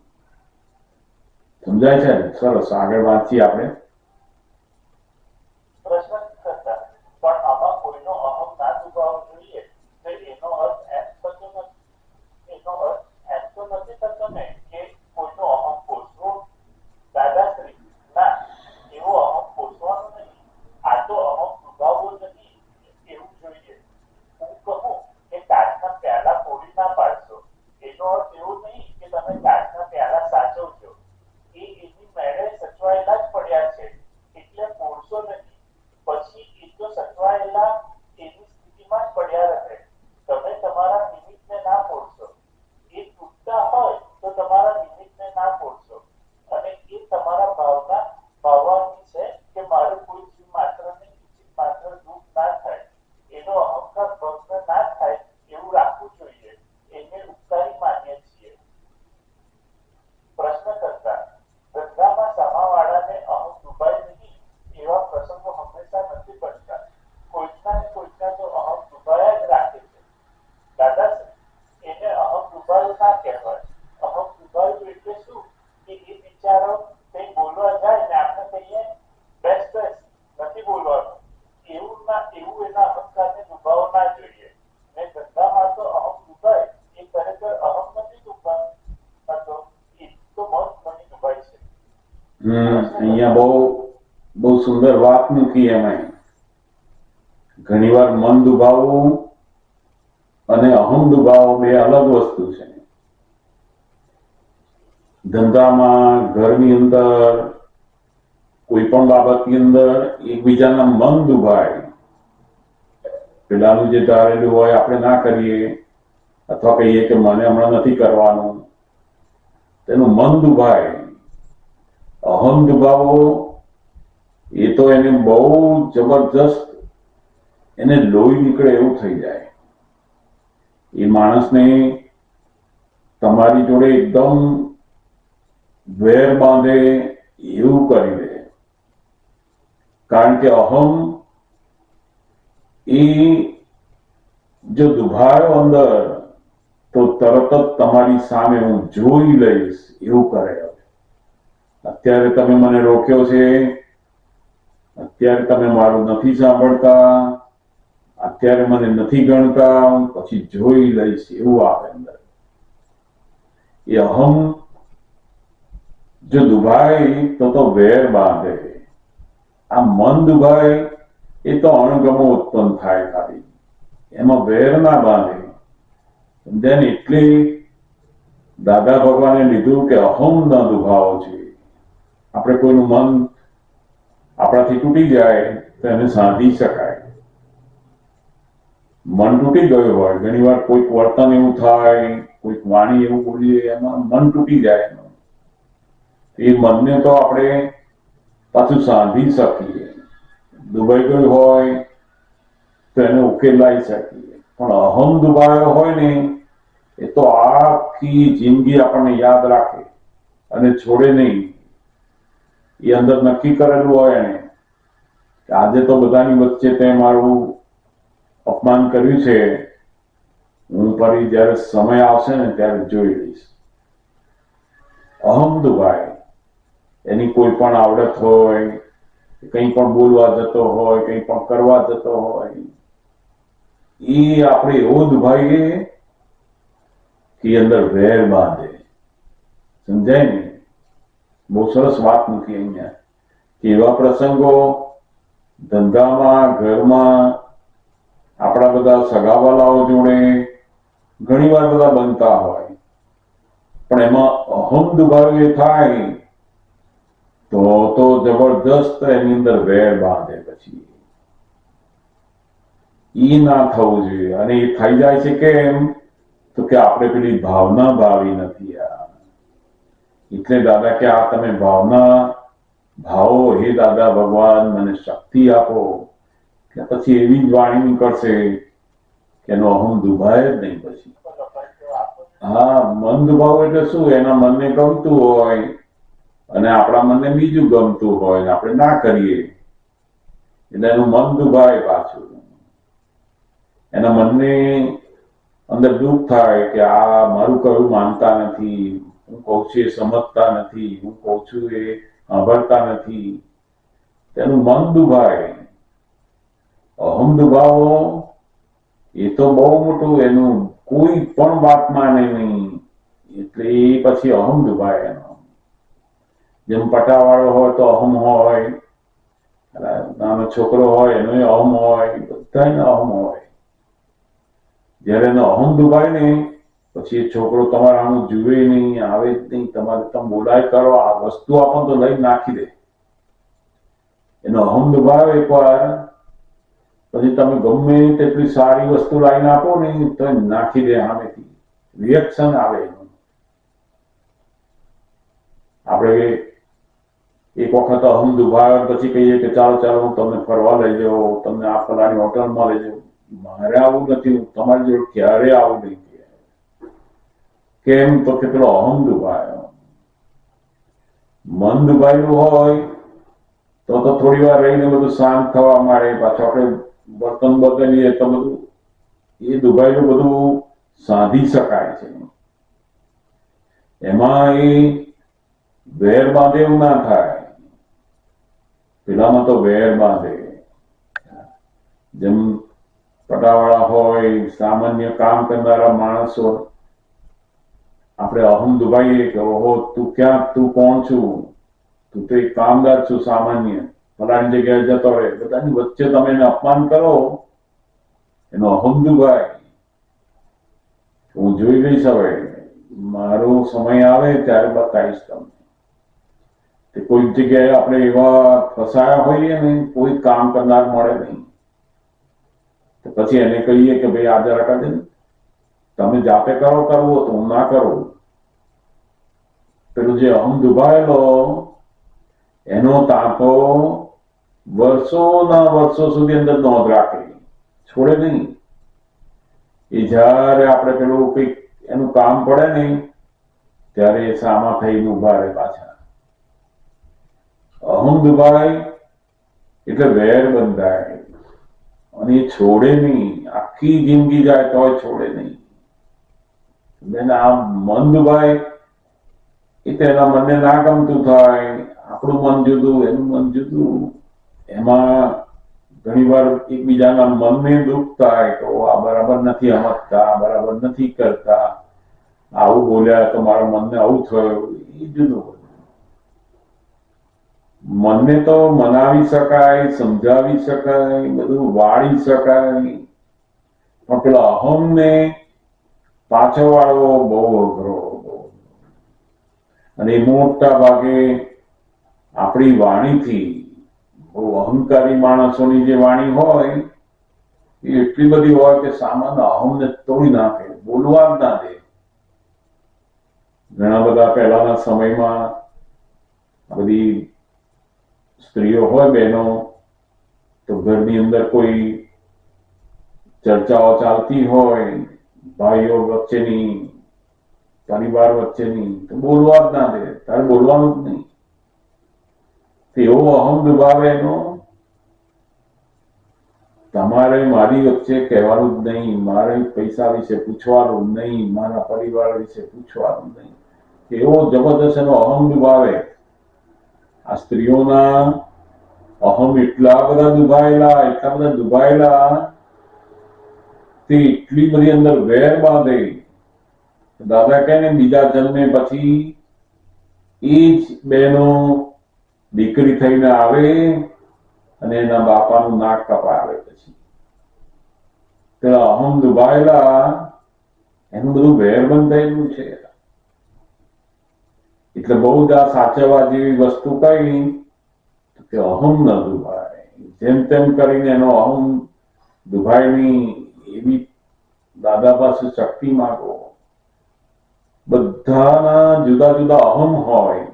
સમજાય છે? સરસ, આગળ વાંચીએ આપણે. પ્રશ્ન કરતા પણ આમાં કોઈનો અહમ ના દુભાવવો જોઈએ, તો એનો અર્થ એમ થતો નથી, એનો અર્થ એમ તો નથી થતો ને કે કોઈનો અહમ પોષવો? દાદાશ્રી ના, એવો અહમ પોષવાનો નહીં. આ તો અહમ દુભાવવો નથી એવું જોઈએ. હું કહું કે કાચના પ્યાલા ફોડી ના પાડશો, એનો અર્થ એવો નહીં કે તમે કાચના પ્યાલા સાચવજો. એ એની મેળે સચવાયેલા જ પડ્યા છે. સુંદર વાત મૂકી એમાં. ઘણીવાર મન દુભાવવું અને અહમ દુભાવો બે અલગ વસ્તુ છે. ધંધામાં, ઘરની અંદર, કોઈ પણ બાબતની અંદર એકબીજાના મન દુભાય. પેલાનું જે ધારેલું હોય આપણે ના કરીએ, અથવા કહીએ કે મને હમણાં નથી કરવાનું, તેનું મન દુભાય. અહમ દુભાવો એ તો એને બહુ જબરજસ્ત એને લોહી નીકળે એવું થઈ જાય. એ માણસને તમારી જોડે એકદમ વેર બાંધે એવું કરી દે. કારણ કે અહમ એ જો દુભાયો અંદર તો તરત જ તમારી સામે હું જોઈ લઈશ એવું કરે. અત્યારે તમે મને રોક્યો છે, અત્યારે તમે મારું નથી સાંભળતા, અત્યારે મને નથી ગણતા, હું પછી જોઈ લઈશ એવું આવે અંદર. એ અહમ જો દુભાય તો વેર બાંધે. આ મન દુભાય એ તો અણગમો ઉત્પન્ન થાય ખાલી, એમાં વેર ના બાંધે. દેન એટલે દાદા ભગવાને લીધું કે અહમ ના દુભાવો છે. આપણે કોઈનું મન આપણાથી તૂટી જાય તો એને સાધી શકાય. મન તૂટી ગયું હોય, ઘણી વાર કોઈક વર્તન એવું થાય, કોઈક વાણી એવું બોલીએ, એમાં મન તૂટી જાય. એ મનને તો આપણે પાછું સાધી શકીએ. દુભાઈ ગયું હોય તો એને ઉકેલાઈ શકીએ. પણ અહમ દુભાયો હોય ને એ તો આખી જિંદગી આપણને યાદ રાખે અને છોડે નહીં. એ અંદર નક્કી કરેલું હોય ને કે આજે તો બધાની વચ્ચે તે મારું અપમાન કર્યું છે, હું ફરી જ્યારે સમય આવશે ને ત્યારે જોઈ લઈશ. અહમ દુભાય. એની કોઈ પણ આવડત હોય, કંઈ પણ બોલવા જતો હોય, કંઈ પણ કરવા જતો હોય, એ આપણે એવો દુભાઈએ કે અંદર વેર બાંધે. સમજાય ને? બહુ સરસ વાત મૂકી અહીંયા કે એવા પ્રસંગો ધંધામાં, ઘરમાં, આપણા બધા સગાવાલાઓ જોડે ઘણી વાર બધા બનતા હોય, પણ એમાં અહમ દુભાવ્યો થાય તો જબરદસ્ત એની અંદર વેર બાંધે. પછી ઈ ના થવું જોઈએ. અને એ થઈ જાય છે કેમ? તો કે આપણે પેલી ભાવના ભાવી નથી. એટલે દાદા કે આ તમે ભાવના ભાવો, હે દાદા ભગવાન મને શક્તિ આપો, કે પછી એવી જ વાણી નીકળશે કે એનો અહમ દુભાય જ નહીં. પછી હા, મન દુભાવ એટલે શું? એના મનને ગમતું હોય અને આપણા મનને બીજું ગમતું હોય ને આપણે ના કરીએ એટલે એનું મન દુભાય. પાછું એના મનને અંદર દુઃખ થાય કે આ મારું કયું માનતા નથી, હું કહું છું એ સમજતા નથી, હું કહું છું એ સાંભળતા નથી. તેનું મન દુભાય. અહમ દુભાવો એ તો બહુ મોટું, એનું કોઈ પણ વાત માને નહીં એટલે એ પછી અહમ દુભાય. એનો જેમ પટાવાળો હોય તો અહમ હોય, નાનો છોકરો હોય એનો અહમ હોય, બધાને અહમ હોય. જયારે એનો અહમ દુભાય ને પછી એ છોકરો તમારા આમ જુએ નહીં, આવે જ નહીં. તમારે તમે બોલાય કરો, આ વસ્તુ આપો તો લઈ નાખી દે. એનો અહમ દુભાવે એકવાર પછી તમે ગમે તેટલી સારી વસ્તુ લાવીને આપો ને તો નાખી દે સામેથી. રિએક્શન આવે એનું. આપણે એક વખત અહમ દુભાવે પછી કહીએ કે ચાલો ચાલો હું તમને ફરવા લઈ જાઉં, તમને આ ફલાની હોટલમાં લઈ જાઉં. મારે આવું નથી, હું તમારી જોડે ક્યારે આવું નહીં. કેમ? તો કે પેલો અહમ દુભાયો. મન દુભાયેલું હોય તો થોડી વાર રહીને બધું શાંત થવા માંડે. પાછું આપણે વર્તન બદલીએ તો બધું એ દુભાયેલું બધું સાધી શકાય છે. એમાં એ વેર બાંધે એવું ના થાય. પેલામાં તો વેર બાંધે. જેમ પટાવાળા હોય, સામાન્ય કામ કરનારા માણસો, આપણે અહમ દુભાઈએ કે ઓહો તું ક્યાં, તું કોણ છું? તું તો એક કામદાર છું સામાન્ય. ફલાણી જગ્યાએ જતો રહે, બધાની વચ્ચે તમે એને અપમાન કરો, એનો અહમ દુભાય. હું જોઈ લઈશ, હવે મારો સમય આવે ત્યારે બતાવીશ તમને. કોઈક જગ્યાએ આપણે એવા ફસાયા હોઈએ ને, કોઈ કામ કરનાર મળે નહીં, તો પછી એને કહીએ કે ભાઈ આ જરા કાઢે, તમે જાતે કરો કરવો તો હું ના કરું. પેલું જે અહમ દુભાયેલો એનો તાંતો વર્ષોના વર્ષો સુધી અંદર નોંધ રાખે, છોડે નહીં. એ જ્યારે આપણે પેલું કંઈક એનું કામ પડે નહીં ત્યારે એ સામા થઈને ઉભા રહે પાછા. અહમ દુભાય એટલે વેર બંધાય અને એ છોડે નહીં, આખી જિંદગી જાય તોય છોડે નહીં. આ મન દુભાય એટલે એના મનને ના ગમતું થાય. આપણું મન જુદું, એનું મન જુદું, એમાં ઘણી વાર એકબીજાના મનને દુઃખ થાય તો આ બરાબર નથી સમજતા, બરાબર નથી કરતા, આવું બોલ્યા તો મારા મનને આવું થયું, એ જુદું. મનને તો મનાવી શકાય, સમજાવી શકાય, બધું વાળી શકાય, પણ પેલા અહમને પાછો વાળવો બહુ અઘરો. અને મોટા ભાગે આપણી વાણીથી, બહુ અહંકારી માણસોની જે વાણી હોય એ એટલી બધી હોય કે સામાન્ય અહમને તોડી નાખે, બોલવા જ ના દે. ઘણા બધા પહેલાના સમયમાં બધી સ્ત્રીઓ હોય, બહેનો, તો ઘરની અંદર કોઈ ચર્ચાઓ ચાલતી હોય ભાઈઓ વચ્ચેની, પરિવાર વચ્ચેની, તો બોલવા જ ના દે, તારે બોલવાનું જ નહીં. એવો અહમ દુભાવે એનો, તમારે મારી વચ્ચે કહેવાનું જ નહીં, મારે પૈસા વિશે પૂછવાનું નહીં, મારા પરિવાર વિશે પૂછવાનું નહીં. એવો જબરદસ્ત એનો અહમ દુભાવે. આ સ્ત્રીઓના અહમ એટલા બધા દુભાયેલા તે એટલી બધી અંદર વેર બાંધે. દાદા કહે ને, બીજા જન્મે પછી એ જ બહેનો દીકરી થઈને આવે અને એના બાપાનું નાક કપાવે. પછી પેલા અહમ દુભાયેલા એનું બધું વેર બંધાયેલું છે. એટલે બહુ જ આ સાચવવા જેવી વસ્તુ કઈ કે અહમ ન દુભાય. જેમ તેમ કરીને એનો અહમ દુભાય નહીં, એવી દાદા પાસે શક્તિ માંગો. બધાના જુદા જુદા અહમ હોય,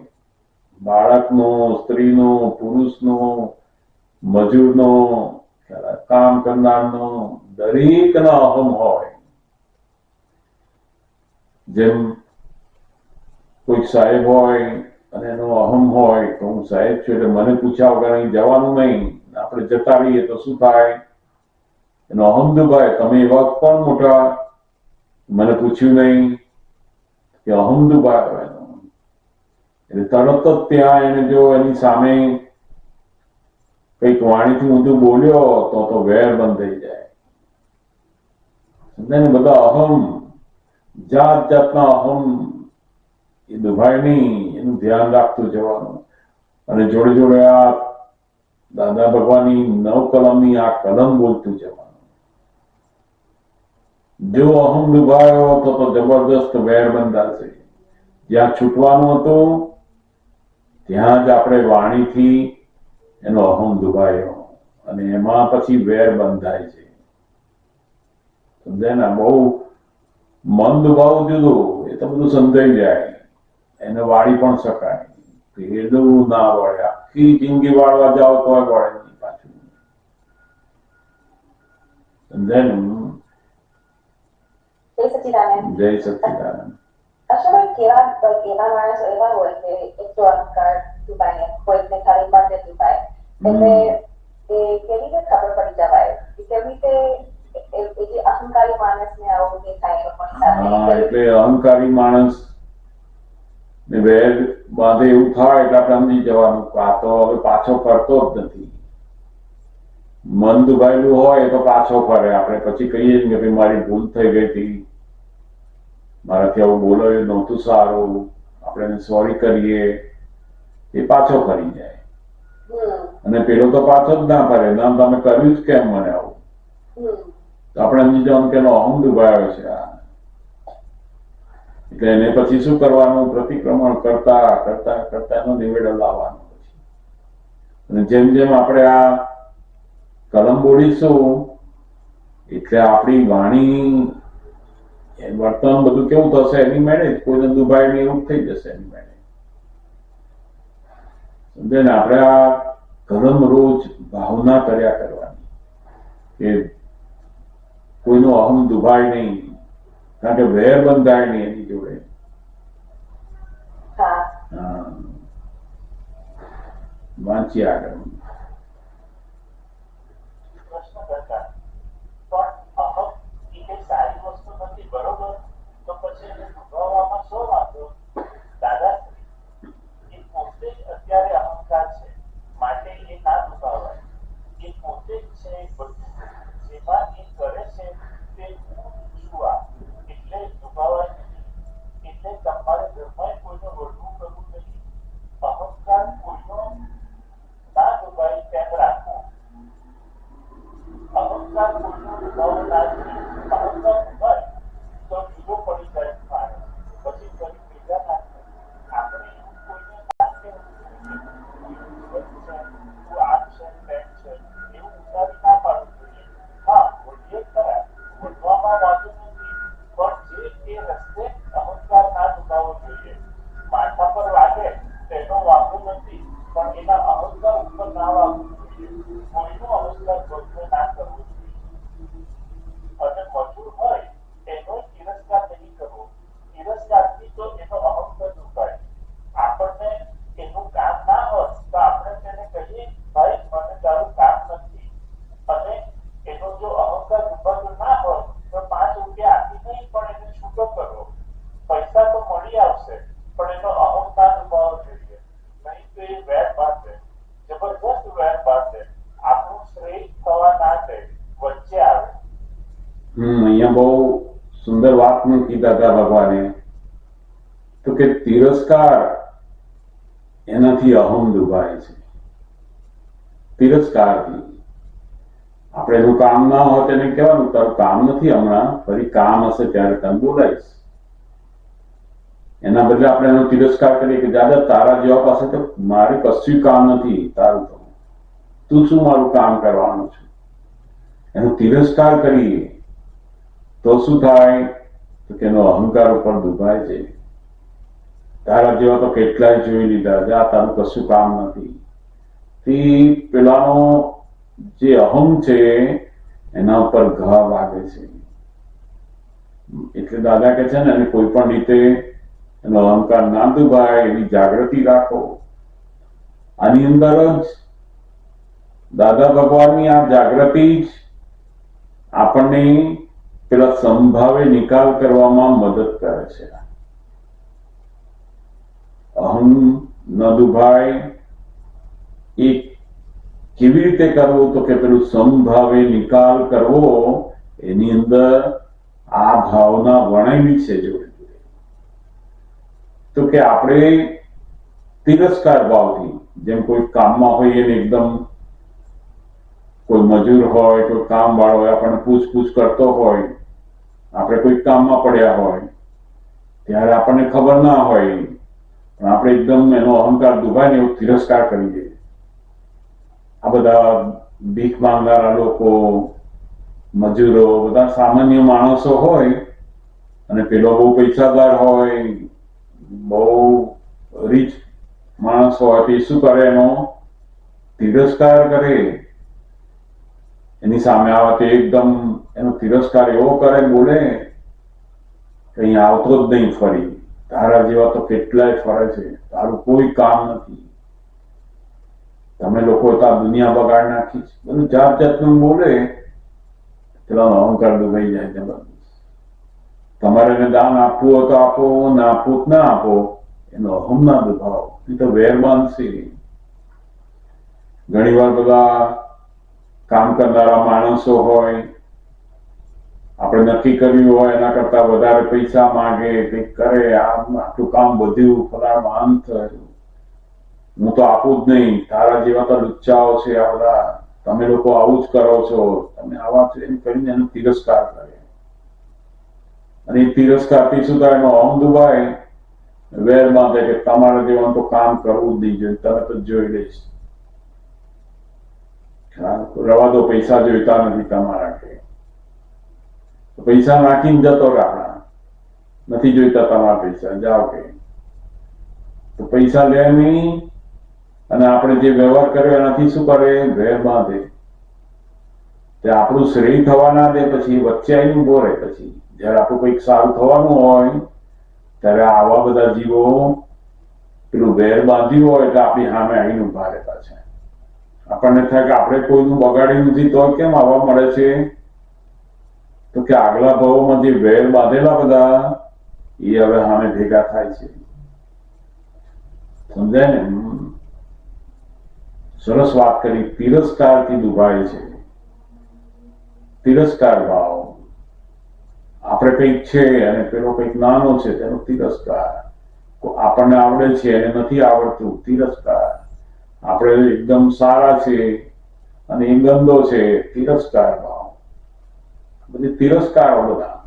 બાળકનો, સ્ત્રીનો, પુરુષનો, મજૂરનો, કામ કરનારનો, દરેકના અહમ હોય. જેમ કોઈ સાહેબ હોય અને એનો અહમ હોય તો હું સાહેબ છું એટલે મને પૂછ્યા વગર અહીં જવાનું નહીં, આપણે જતા રહીએ તો શું થાય? એનો અહમ દુભાય. તમે એવા કોણ મોટા, મને પૂછ્યું નહીં, કે અહમ દુભાયો એનો. એટલે તરત જ ત્યાં એને જો એની સામે કઈક વાણીથી ઊંધું બોલ્યો તો વેર બંધ થઈ જાય. સમજાય ને? બધા અહમ, જાત જાતના અહમ, એ દુભાય નહીં, એનું ધ્યાન રાખતું જવાનું. અને જોડે જોડે આ દાદા ભગવાનની 9 કલમની આ કલમ બોલતું જવાનું. જો અહમ દુભાયો તો જબરદસ્ત વેર બંધાશે. જ્યાં છૂટવાનું હતું ત્યાં જ આપણે વાણીથી એનો અહમ દુભાયો અને એમાં પછી વેર બંધાય છે. સમજાય ને? બહુ મન દુભાવું જુદું, એ તો બધું સમજાઈ જાય, એને વાળી પણ શકાય. એટલું ના વળે, આખી જિંદગી વાળવા જાઓ તો વળે નહીં પાછું. સમજાય ને? જય સચ્ચિદાનંદ. જય સચ્ચિદાનંદ. અશોકભાઈ, કેવા માણસો એવા હોય કે એક તો અહંકાર દુભાય, કોઈકને ખાલી મનને દુભાય, એટલે એ કેવી રીતે ખબર પડી જવાય કે કેવી રીતે જે અહંકારી માણસને આવું દેખાય એ લોકોની સાથે? એટલે અહંકારી માણસ ને વેર બાંધે એવું થાય એટલે આપણે સમજી જવાનું આ તો હવે પાછો ફરતો જ નથી. મન દુભાયેલું હોય તો પાછો ફરે. આપણે પછી કહીએ કે ભાઈ મારી ભૂલ થઈ ગઈ હતી, મારાથી આવું બોલાયું નહોતું સારું, આપણે સોરી કરીએ, એ પાછો ફરી જાય. અને પેલો તો પાછો જ ના ફરે, નામ તમે કર્યું જ કેમ મને આવું. તો આપણે સમજી જવાનું કે એનો અહમ દુભાયો છે આ. એટલે એને પછી શું કરવાનું? પ્રતિક્રમણ કરતા કરતા કરતા એનો નિવેડો લાવવાનો પછી. અને જેમ જેમ આપણે આ કલમ બોલીશું એટલે આપણી વાણી વર્તન બધું કેવું થશે એની મેળે જ. કોઈને દુભાય ને એવું થઈ જશે એની મેળે. સમજે ને? આપણે આ કલમ રોજ ભાવના કર્યા કરવાની કે કોઈનો અહમ દુભાય નહીં, કારણ કે વેર બંધાય નહીં એની જોડે. વાંચીએ આગળ. પ્રશ્ન કરતા પણ અહમ એ કઈ સારી વસ્તુ નથી, બરોબર? તો પછી એને દુભાવવામાં શો વાંધો? દાદાશ્રી, એ પોતે જ અત્યારે અહંકાર છે, માટે એ ના દુભાવાય. એ પોતે જ છે, બધું જેમાં એ કરે છે તે હું છું આ, એટલે દુભાવાય નહીં. એટલે તમારે ઘરમાં કોઈને વળવું કરવું નહીં. અહંકાર કોઈનો ના દુભાય તેમ રાખો. અહંકાર કોઈનો દુભાવો ના જોઈએ. અહંકાર દુભાય તો જુદો પડી જાય માણસ, પછી ફરી ભેગા ના થાય. આપણે એવું કોઈને ના કહેવું જોઈએ કે તું છે, તું આમ છે, તેમ છે, એવું ઉતારી ના પાડવું જોઈએ. હા, વળીએ ખરા, વળવામાં વાંધો નથી, પણ જે એ રસ્તે અહંકાર ના દુભાવવો જોઈએ. માથા પર વાગે તેનો વાંધો નથી, પણ એના અહંકાર ઉપર ના વાગવું જોઈએ. કોઈનો અહંકાર ભંગ ના કરવો જોઈએ. અને મજૂર હોય એનો તિરસ્કાર નહીં કરવો. તિરસ્કારથી તો એનો અહંકાર દુભાય. આપણને એનું કામ ના હોય તો આપણે તેને કહીએ, ભાઈ મને તારું કામ નથી, અને એનો જો અહંકાર દુભાતો ના હોય તો 5 રૂપિયા આપી નહીં પણ એને છૂટો કરો. પૈસા તો મળી આવશે, પણ એનો અહંકાર દુભાવવો જોઈએ. નહીં તો એ વેર બાંધે, જબરજસ્ત વેર બાંધે, આપણું શ્રેય થવા ના દે, વચ્ચે આવે. અહીંયા બહુ સુંદર વાત મૂકી દાદા ભગવાને, તો કે તિરસ્કાર એનાથી અહમ દુભાય છે. તિરસ્કારથી આપણે એનું કામ ના હોય તેને કહેવાનું તારું કામ નથી હમણાં, ફરી કામ હશે ત્યારે તને બોલાવીશ. એના બદલે આપણે એનો તિરસ્કાર કરીએ કે દાદા તારા જેવા પાસે તો મારે કશું કામ નથી, તારું તો તું શું મારું કામ કરવાનું છે. એનો તિરસ્કાર કરીએ તો શું થાય? તો કે એનો અહંકાર ઉપર દુભાય છે. તારા જેવા તો કેટલાય જોઈ લીધા, જા તારું કશું કામ નથી. પેલાનો જે અહમ છે એના ઉપર ઘા વાગે છે. એટલે દાદા કે છે ને એને કોઈ પણ રીતે એનો અહંકાર ના દુભાય એવી જાગૃતિ રાખો. આની અંદર જ દાદા ભગવાનની આ જાગૃતિ જ આપણને પેલા સંભાવે નિકાલ કરવામાં મદદ કરે છે. અહમ ન દુભાય એ કેવી રીતે કરવું? તો કે પેલું સંભાવે નિકાલ કરવો, એની અંદર આ ભાવના વણાયેલી છે જોડે જોડે. તો કે આપણે તિરસ્કાર ભાવથી, જેમ કોઈ કામમાં હોય એને એકદમ, કોઈ મજૂર હોય, કોઈ કામ વાળો હોય, આપણને પૂછપૂછ કરતો હોય, આપણે કોઈ કામમાં પડ્યા હોય ત્યારે આપણને ખબર ના હોય, પણ આપણે એકદમ એનો અહંકાર દુભાય ને એવો તિરસ્કાર કરી દઈએ. આ બધા ભીખ માંગનારા લોકો, મજૂરો, બધા સામાન્ય માણસો હોય, અને પેલો બહુ પૈસાદાર હોય, બહુ રીચ માણસ હોય, તે શું કરે? એનો તિરસ્કાર કરે. એની સામે આવે તે એકદમ એનો તિરસ્કાર એવો કરે, બોલે કે અહીંયા આવતો જ નહીં ફરી, તારા જેવા તો કેટલાય ફરે છે, તારું કોઈ કામ નથી, તમે લોકો તો આ દુનિયા બગાડ નાખી છે, બધું જાત જાતનું બોલે. પેલાનો અહંકાર દુભાઈ જાય જબરદસ્ત. તમારે એને દાન આપવું હોય તો આપો, ના આપવું ના આપો, એનો અહમ ના દુભાવો, એ તો વેર બાંધશે. ઘણી વાર બધા કામ કરનારા માણસો હોય, આપણે નક્કી કર્યું હોય એના કરતા વધારે પૈસા માંગે, કંઈક કરે, આટલું કામ બધું ફલાણું આમ થયું, હું તો આપું જ નહીં, તારા જેવા તો લુચ્ચાઓ છે આ બધા, તમે લોકો આવું જ કરો છો, તમે આવા છો એમ કરીને એનો તિરસ્કાર કરે. અને એ તિરસ્કારથી શું થાય, એનો અહમ દુભાય, વેર બાંધે કે તમારા જેવાનું તો કામ કરવું જ નહીં જોઈએ, તરત જ જોઈ લઈશ, રવા દો, પૈસા જોઈતા નથી તમારા કે પૈસા નાખીને જતો રાણા, નથી જોઈતા તમારા પૈસા, જાઓ કે. તો પૈસા લે નહીં, અને આપણે જે વ્યવહાર કર્યો એનાથી શું કરે, વેર બાંધે. તે આપણું શ્રેય થવા ના દે, પછી વચ્ચે આવીને ઉભો રહે. પછી જયારે આપણું કંઈક સારું થવાનું હોય ત્યારે આવા બધા જીવો પેલું વેર બાંધ્યું હોય એટલે આપણી સામે આવીને ઉભા રહેતા છે. આપણને થાય કે આપણે કોઈનું બગાડ્યું નથી તો કેમ આવવા મળે છે, તો કે આગલા ભાવોમાં જે વેર બાંધેલા બધા એ હવે સામે ભેગા થાય છે. સમજાય ને? સરસ વાત કરી. તિરસ્કારથી દુભાય છે, તિરસ્કાર ભાવ. આપણે કંઈક છે અને પેલો કંઈક નાનો છે તેનો તિરસ્કાર. આપણને આવડે છે એને નથી આવડતું, તિરસ્કાર. આપણે એકદમ સારા છે અને એ ગંદો છે, તિરસ્કાર ભાવ. બધી તિરસ્કારો બધા.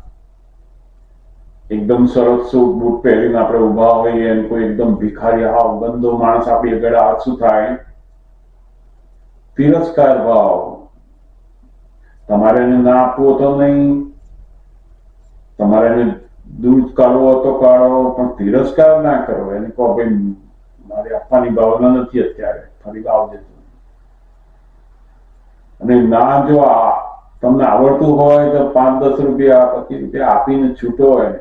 એકદમ સરસ સૂટ બૂટ પહેરીને આપણે ઉભા હોઈએ અને કોઈ એકદમ ભિખારી હાવ ગંદો માણસ આપણી આગળ આવે, શું થાય? તિરસ્કાર ભાવ. તમારે એને ના આપવો તો નહીં, તમારે એને દૂધ કાઢવો તો કાઢો, પણ તિરસ્કાર ના કરો. એને કહો ભાઈ મારે આપવાની ભાવના નથી અત્યારે, ફરી આવજે. અને ના, જો તમને આવડતું હોય તો 5-10 રૂપિયા 25 રૂપિયા આપીને છૂટો હોય.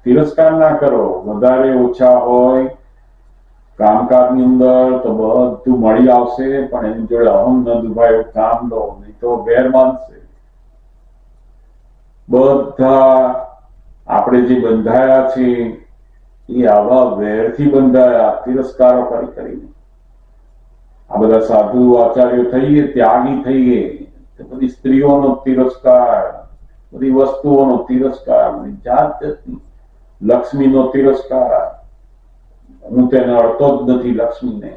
તિરસ્કાર ના કરો. વધારે ઓછા હોય કામકાજની અંદર તો બધું મળી આવશે, પણ એની જોડે અહમ ન દુભાય એવું કામ લો, નહીં તો વેર બાંધશે. બધા આપણે જે બંધાયા છે એ આવા વેરથી બંધાયા, તિરસ્કારો કરીને. આ બધા સાધુ આચાર્યો થઈએ, ત્યાગી થઈએ, બધી સ્ત્રીઓનો તિરસ્કાર, બધી વસ્તુઓનો તિરસ્કાર, બધી જાત જાતની, લક્ષ્મીનો તિરસ્કાર. હું તેને અડતો જ નથી, લક્ષ્મીને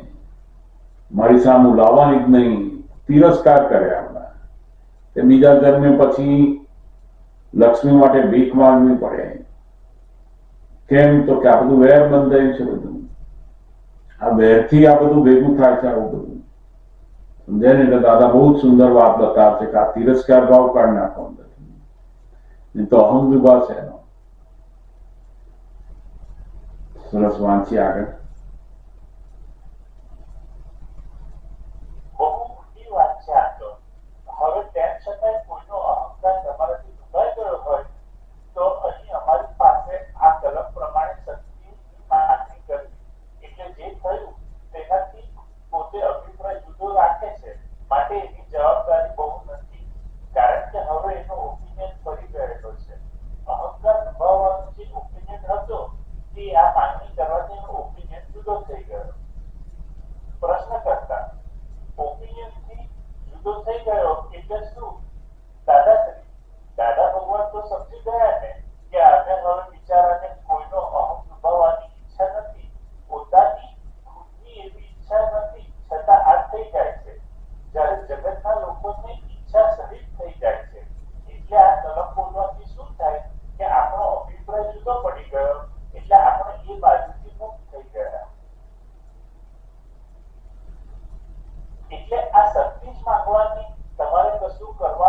મારી સામે લાવવાની જ નહીં, તિરસ્કાર કર્યા. તે બીજા જન્મે પછી લક્ષ્મી માટે ભીખ માંગવી પડે. કેમ? તો કે આ બધું વેર બંધાયું છે. બધું આ વેરથી આ બધું ભેગું થાય છે. આવું બધું સમજાય ને? એટલે દાદા બહુ જ સુંદર વાત બતાવે છે કે આ તિરસ્કાર ભાવ કાઢી નાખો અંદરથી, નહીં તો અહમ વિભાગ છે એનો. સરસ, વાંચીએ આગળ. બહુ મોટી વાત છે આ તો. હવે તેમ છતાંય કોઈનો અહંકાર તમારાથી દુભાઈ ગયો હોય તો અહીં અમારી પાસે આ કલમ પ્રમાણે શક્તિની માંગણી કરવી. એટલે જે થયું તેનાથી પોતે અભિપ્રાય જુદો રાખે છે, માટે એની જવાબદારી બહુ નથી, કારણ કે હવે એનો ઓપિનિયન ફરી ગયેલો છે. અહંકાર દુભાવવાનો જે ઓપિનિયન હતો તે આ માંગણી કરવાથી એનો ઓપિનિયન જુદો થઈ ગયો. પ્રશ્ન કરતા ઓપિનિયનથી જુદો થઈ ગયો એટલે શું? દાદાશ્રી, દાદા ભગવાન તો સમજી ગયા ને કે આને હવે બિચારાને કોઈનો અહમ દુભાવવાની ઈચ્છા નથી, પોતાની ખુદની એવી ઈચ્છા નથી, છતાં આ થઈ જાય છે. જ્યારે જગતના લોકોની ઈચ્છા સહિત થઈ જાય છે. એટલે આ કલમ બોલવાથી શું થાય કે આપણો અભિપ્રાય જુદો પડી ગયો, એટલે આપણે એ બાજુથી મુક્ત થઈ ગયા. એટલે આ શક્તિ જ માંગવાની, તમારે કશું કરવા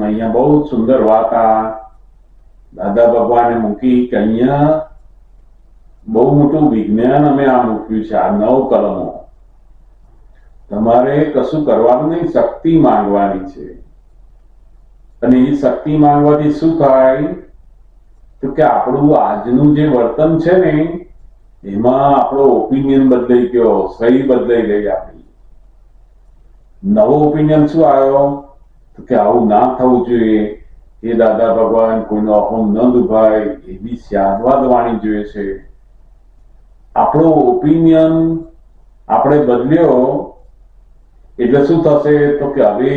અહીંયા બહુ સુંદર વાત આ દાદા ભગવાને મૂકી કે અહીંયા બહુ મોટું વિજ્ઞાન અમે આ મૂક્યું છે. આ 9 કલમો તમારે કશું કરવાનું નહીં, શક્તિ માંગવાની છે. અને એ શક્તિ માંગવાથી શું થાય તો કે આપણું આજનું જે વર્તન છે ને એમાં આપણો ઓપિનિયન બદલાઈ ગયો, સહી બદલાઈ ગઈ આપણી. નવો ઓપિનિયન શું આવ્યો તો કે આવું ના થવું જોઈએ, એ દાદા ભગવાન કોઈનો અહમ ન દુભાય એવી સ્યાદવાદ વાણી જોઈએ છે. આપણો ઓપિનિયન આપણે બદલ્યો એટલે શું થશે તો કે હવે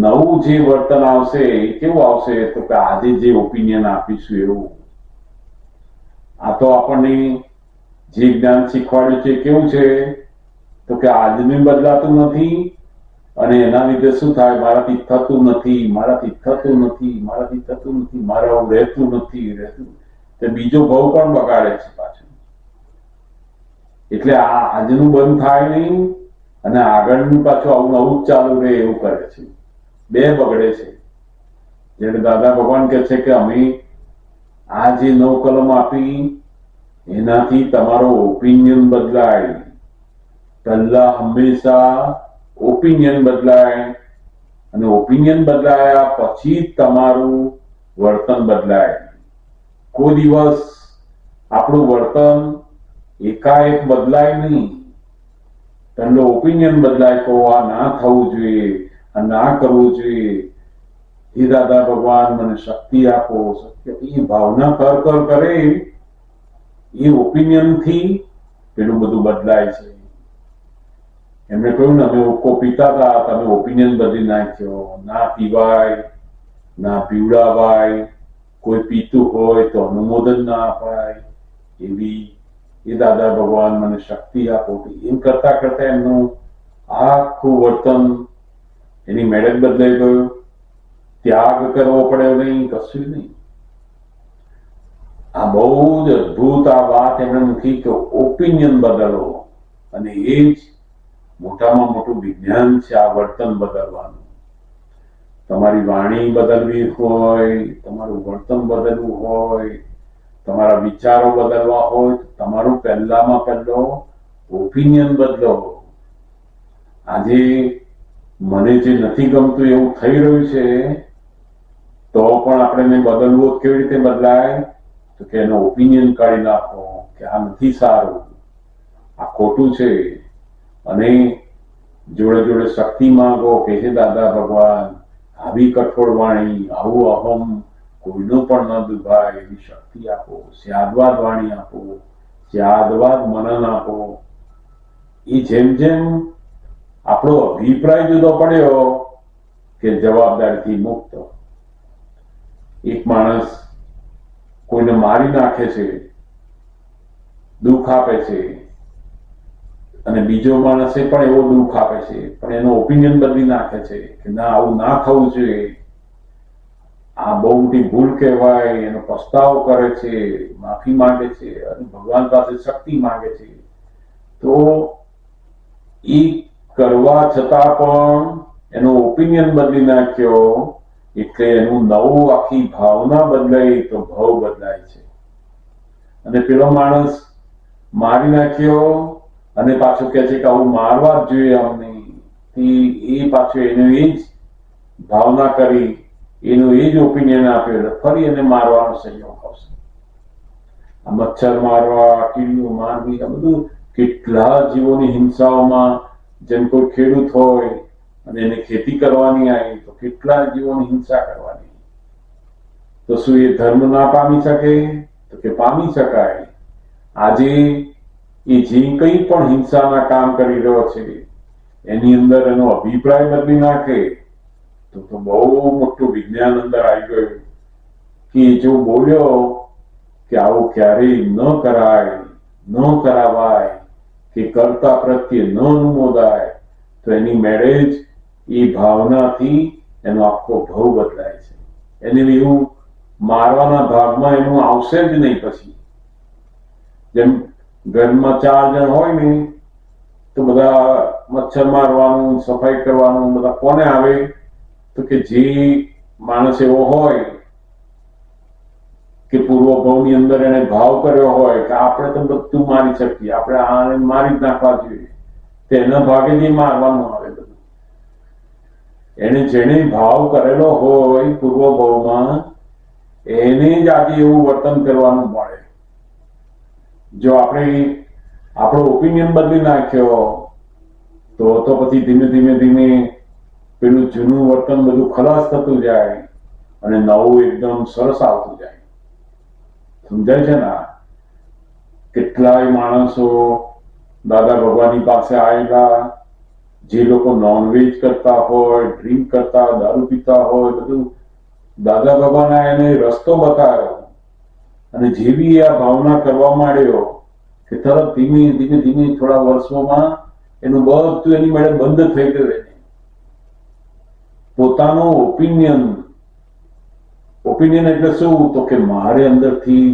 નવું જે વર્તન આવશે એ કેવું આવશે તો કે આજે જે ઓપિનિયન આપીશું એવું. આ તો આપણને જે જ્ઞાન શીખવાડ્યું છે કેવું છે તો કે આજનું બદલાતું નથી અને એના લીધે શું થાય, મારાથી થતું નથી, મારાથી થતું નથી, મારાથી થતું નથી, મારા રહેતું નથી, તે બીજો ભાવ પણ બગાડે છે પાછું. એટલે આ આજનું બંધ થાય નહીં અને આગળનું પાછું આવું નવું જ ચાલુ રહે એવું કરે છે. બે બગડે છે. જેને દાદા ભગવાન કહે છે કે અમે આ જે 9 કલમ આપી એનાથી તમારો ઓપિનિયન બદલાય. પહેલા હંમેશા ઓપિનિયન બદલાય અને ઓપિનિયન બદલાયા પછી તમારું વર્તન બદલાય. કોઈ દિવસ આપણું વર્તન એકાએક બદલાય નહીં. પહેલો ઓપિનિયન બદલાય તો આ ના થવું જોઈએ, આ ના કરવું જોઈએ. હે દાદા ભગવાન મને શક્તિ આપો, શક્તિ. એ ભાવના કર કરે એ ઓપિનિયન થી પેલું બધું બદલાય છે. એમણે કહ્યું ને અમે ઓકો પીતા હતા, તમે ઓપિનિયન બદલી નાખ્યો. ના પીવાય, ના પીવડાવાય, કોઈ પીતું હોય તો અનુમોદન ના અપાય. એવી એ દાદા ભગવાન મને શક્તિ આપો. એમ કરતા કરતા એમનું આખું વર્તન, એની મેળે બદલાઈ ગયું. ત્યાગ કરવો પડ્યો નહીં, કશું નહીં. આ બહુ જ અદભુત આ વાત એમણે મૂકી કે ઓપિનિયન બદલો અને એ જ મોટામાં મોટું વિજ્ઞાન છે આ વર્તન બદલવાનું. તમારી વાણી બદલવી હોય, તમારું વર્તન બદલવું હોય, તમારા વિચારો બદલવા હોય તો તમારું પહેલામાં પહેલો ઓપિનિયન બદલો. આજે મને જે નથી ગમતું એવું થઈ રહ્યું છે તો પણ આપણે બદલવું કેવી રીતે બદલાય તો કે એનો ઓપિનિયન કાઢી નાખો કે આ નથી સારું, આ ખોટું છે. અને જોડે જોડે શક્તિ માંગો કે હે દાદા ભગવાન આવી કઠોળ વાણી, આવું અહમ કોઈનું પણ ન દુભાય એવી શક્તિ આપો. સ્યાદવાદ વાણી આપો, સ્યાદવાદ મનન આપો. એ જેમ જેમ આપણો અભિપ્રાય જુદો પડ્યો કે જવાબદારીથી મુક્ત. એક માણસ કોઈને મારી નાખે છે, દુઃખ આપે છે, અને બીજો માણસ પણ એવો દુઃખ આપે છે પણ એનો ઓપિનિયન બદલી નાખે છે કે ના આવું ના થવું જોઈએ, આ બહુ મોટી ભૂલ કહેવાય. એનો પસ્તાવો કરે છે, માફી માંગે છે અને ભગવાન પાસે શક્તિ માંગે છે. તો એ કરવા છતાં પણ એનો ઓપિનિયન બદલી નાખ્યો એટલે એનું નવું આખી ભાવના બદલાઈ તો ભાવ બદલાય છે. અને પેલો માણસ મારી નાખ્યો અને પાછું કહે છે કે આવું મારવા જ જોઈએ અમને. એ પાછું એનું એ જ ભાવના કરી, એનું એ જ ઓપિનિયન આપ્યો એટલે ફરી એને મારવાનો સંયોગ આવશે. આ મચ્છર મારવા, કીડીઓ મારવી, આ બધું કેટલા જીવોની હિંસાઓમાં, જેમ કોઈ ખેડૂત હોય અને એને ખેતી કરવાની આવી તો કેટલા જીવોની હિંસા કરવાની. તો શું એ ધર્મ ના પામી શકે તો કે પામી શકાય. આજે એ જે કંઈ પણ હિંસાના કામ કરી રહ્યો છે એની અંદર એનો અભિપ્રાય બદલી નાખે તો બહુ મોટું વિજ્ઞાન અંદર આવી ગયું કે જો બોલ્યો કે આવું ક્યારેય ન કરાય, ન કરાવાય કે કરતા પ્રત્યે ન અનુમોદાય તો એની મેળે જ એ ભાવનાથી એનો આખો ભાવ બદલાય છે. એને એવું મારવાના ભાગમાં એનું આવશે જ નહીં. પછી જેમ ઘરમાં 4 જણ હોય ને તો બધા મચ્છર મારવાનું, સફાઈ કરવાનું બધા કોને આવે તો કે જે માણસ એવો હોય કે પૂર્વ ભાવની અંદર એને ભાવ કર્યો હોય કે આપણે તો બધું મારી શકીએ, આપણે આને મારી જ નાખવા જોઈએ, તેના ભાગે જે મારવાનું આવે બધું. એને જેને ભાવ કરેલો હોય પૂર્વ ભાવમાં એને જ આજે એવું વર્તન કરવાનું મળે. જો આપણે આપણો ઓપિનિયન બદલી નાખ્યો તો પછી ધીમે ધીમે ધીમે પેલું જૂનું વર્તન બધું ખલાસ થતું જાય અને નવું એકદમ સરસ આવતું જાય. સમજાય છે ને? કેટલાય માણસો દાદા ભગવાનની પાસે આવેલા, જે લોકો નોનવેજ કરતા હોય, ડ્રિંક કરતા, દારૂ પીતા હોય, બધું દાદા ભગવાને એને રસ્તો બતાવ્યો અને જેવી આ ભાવના કરવા માંડ્યો કે તરત ધીમે ધીમે ધીમે થોડા વર્ષોમાં એનું બધું એની માટે બંધ થઈ ગયું. પોતાનો ઓપિનિયન એટલે શું? તો કે મારે અંદરથી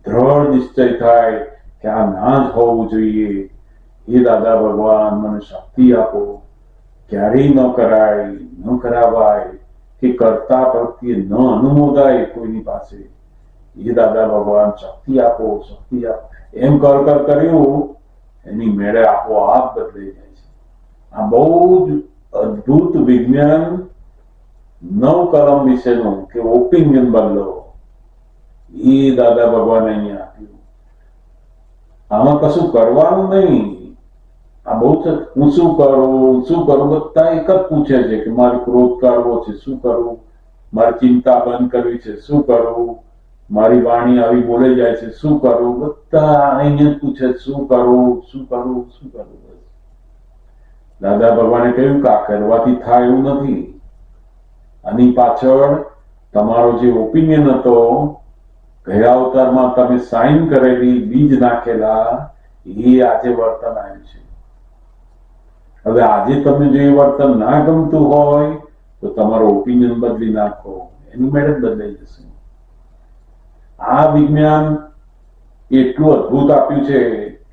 દ્રઢ નિશ્ચય થાય કે આ ના જ હોવું જોઈએ. એ દાદા ભગવાન મને શક્તિ આપો, ક્યારેય ન કરાય, ન કરાવાય, કે કરતા પ્રત્યે ન અનુમોદાય કોઈની પાસે. એ દાદા ભગવાન શક્તિ આપો, શક્તિ આપો, એમ કર્યું એની મેળે આપોઆપ બદલાઈ જાય છે. આ બહુ જ અદ્ભુત વિજ્ઞાન નવ કલમ વિશેનું કે ઓપિનિયન બદલો, એ દાદા ભગવાન અહીંયા આપ્યું. આમાં કશું કરવાનું નહીં. આ બહુ હું શું કરું બધા એક જ પૂછે છે કે મારે ક્રોધ કરવો છે, શું કરવું? મારી ચિંતા બંધ કરવી છે, શું કરવું? મારી વાણી આવી બોલે જાય છે, શું કરવું? બધા અહીંયા પૂછે શું કરવું, શું કરવું, શું કરવું? દાદા ભગવાને કહ્યું કે આ કરવાથી થાય એવું નથી. આની પાછળ તમારો જે ઓપિનિયન હતો, ગયા અવતારમાં તમે સાઇન કરેલી, બીજ નાખેલા, એ આજે વર્તન આવ્યું છે. હવે આજે તમને જો એ વર્તન ના ગમતું હોય તો તમારો ઓપિનિયન બદલી નાખો, એની મેળે બદલાઈ જશે. આ વિજ્ઞાન એટલું અદ્ભુત આપ્યું છે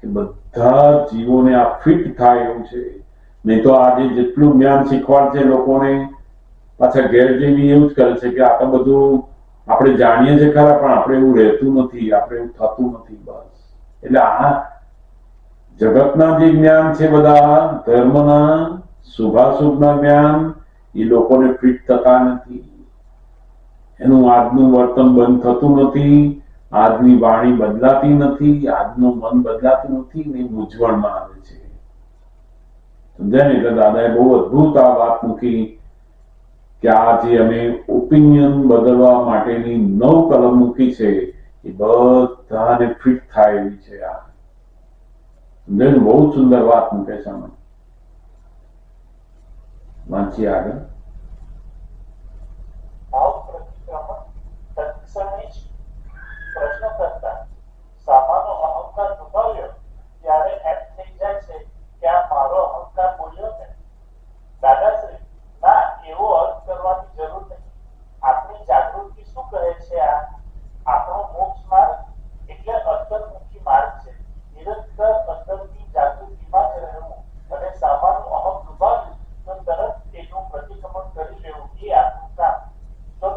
કે બધા જીવોને આ ફિટ થાય એવું છે. નહીં તો આજે જેટલું જ્ઞાન શીખવાડશે લોકોને, પાછા ઘેર જેવી એવું જ કરે છે કે આ તો બધું આપણે જાણીએ છીએ ખરા, પણ આપણે એવું રહેતું નથી, આપણે એવું થતું નથી. બસ એટલે આ જગતના જે જ્ઞાન છે, બધા ધર્મના શુભાશુભના જ્ઞાન, એ લોકોને ફિટ થતા નથી. એનું આજનું વર્તન બંધ થતું નથી, આજની વાણી બદલાતી નથી, આજનું મન બદલાતું નથી, ને મૂંઝવણમાં આવે છે. સમજાય ને? એટલે દાદાએ બહુ અદ્ભુત આ વાત મૂકી કે આ જે અમે ઓપિનિયન બદલવા માટેની 9 કલમ મૂકી છે એ બધાને ફિટ થાય એવી છે. આ સમજાય ને? બહુ સુંદર વાત મૂકે છે. અમે વાંચીએ આગળ. ભાવ પ્રતિક્રમણ તત્ક્ષણે જ પ્રશ્ન કરતા સામાનો અહંકાર દુભાવ્યો ત્યારે એમ થઈ જાય છે કે આ મારો અહંકાર બોલ્યો ને. દાદાશ્રી, ના, એવો અર્થ કરવાની જરૂર નહીં. આપણી જાગૃતિ શું કહે છે? આપણો મોક્ષ માર્ગ એટલે અંતર્મુખી માર્ગ છે. નિરંતર અંદરની જાગૃતિમાં જ રહેવું અને સામાનું અહમ દુભાવ્યું તો તરત તેનું પ્રતિક્રમણ કરી લેવું, એ આપણું કામ. જો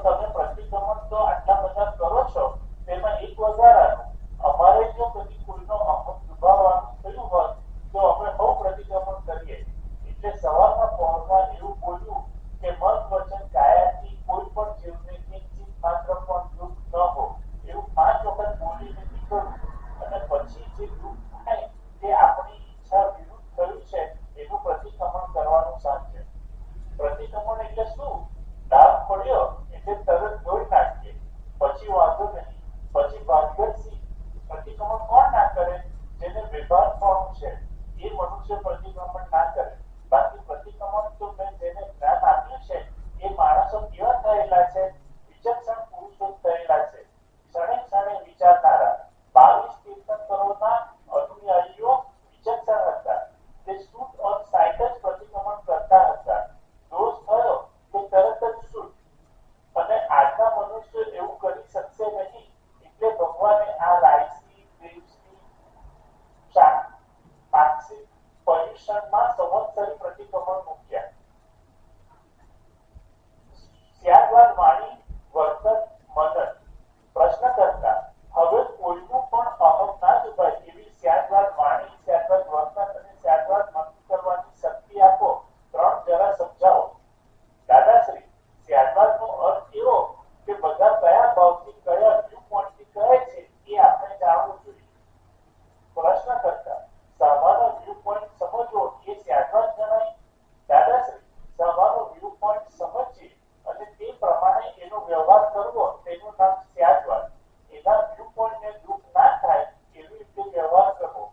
કરવો તેનું નામ ત્યાગવાદ. એના વ્યૂ પોઈન્ટને દુઃખ ના થાય એવી રીતે વ્યવહાર કરવો,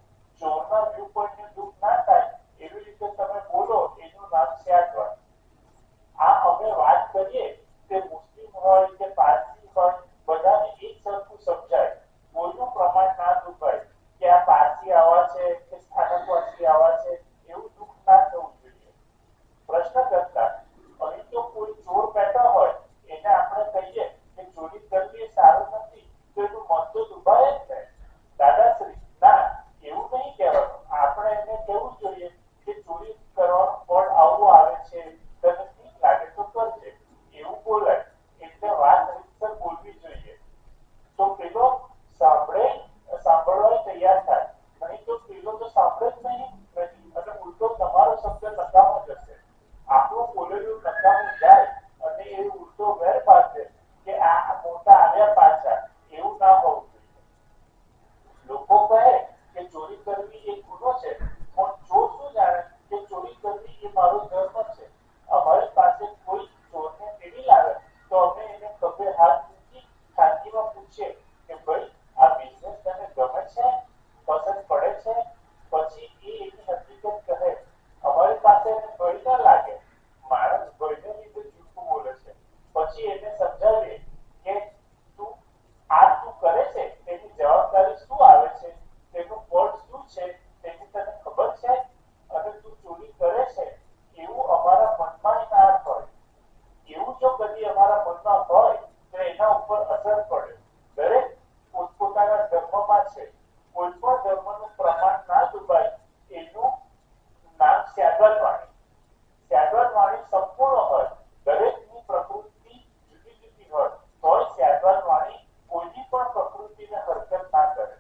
ચોરના વ્યૂ પોઈન્ટને દુઃખ ના થાય એવી રીતે તમે બોલો એનું નામ ત્યાગવાદ. આ અમે વાત કરીએ તે મુસ્લિમ હોય કે પારસી હોય બધાને એક સરખું સમજાય, કોઈનું પ્રમાણ ના દુભાય કે આ પારસી આવા છે કે સ્થાનકવાસી આવા છે એવું દુઃખ ના થવું જોઈએ. પ્રશ્ન કરતા અહીં તો કોઈ ચોર બેઠા હોય એને આપણે કહીએ કે ચોરી કરવી એ સારું નથી તો એનું મન તો દુભાય જ ને. દાદાશ્રી ના, એવું નહીં કહેવાનું. આપણે એને કહેવું જોઈએ કે ચોરી કરવાનું ફળ આવું આવે છે, તને ઠીક લાગે તો કરજે, એવું બોલાય. એટલે વાત રીતસર બોલવી જોઈએ. તો પેલો સાંભળવા તૈયાર થાય, નહીં તો પેલો તો સાંભળે જ નહીં અને ઉલટો તમારો શબ્દ નકામો જશે. આપણું બોલેલું નકામું જાય અને એ ઉલટો વેર પાડશે કે આ મોટા આવ્યા પાછા, એવું ના હોવું જોઈએ. લોકો કહે કે ચોરી કરવી એ ગુનો છે, પણ ચોર શું જાણે કે ચોરી કરવી એ મારો ધર્મ છે. અમારી પાસે કોઈ ચોરને તેડી લાવે તો અમે એને ખભે હાથ મૂકી ખાનગીમાં પૂછીએ કે ભાઈ આ બિઝનેસ તને ગમે છે, પસંદ પડે છે? પછી એ એની હકીકત કહે. અમારી પાસે એને ભય ના લાગે. માણસ ભયને લીધે જૂઠું બોલે છે. પછી એને સમજાવીએ કે તું કરે છે તેની જવાબદારી શું આવે છે, તેનું ફળ શું છે તેની તને ખબર છે, અને તું ચોરી કરે છે એવું અમારા મનમાં ના હોય. એવું જો કદી અમારા મનમાં હોય તો એના ઉપર અસર પડે. દરેક પોતપોતાના ધર્મમાં છે. કોઈ પણ ધર્મનું પ્રમાણ ના દુભાય એનું નામ ત્યાગવાદ વાણી. ત્યાગવાદ વાણી સંપૂર્ણ હોય, દરેકની પ્રકૃતિ જુદી જુદી હોય તોય ત્યાગવાદ વાણી કોઈની પણ પ્રકૃતિને હરકત ના કરે.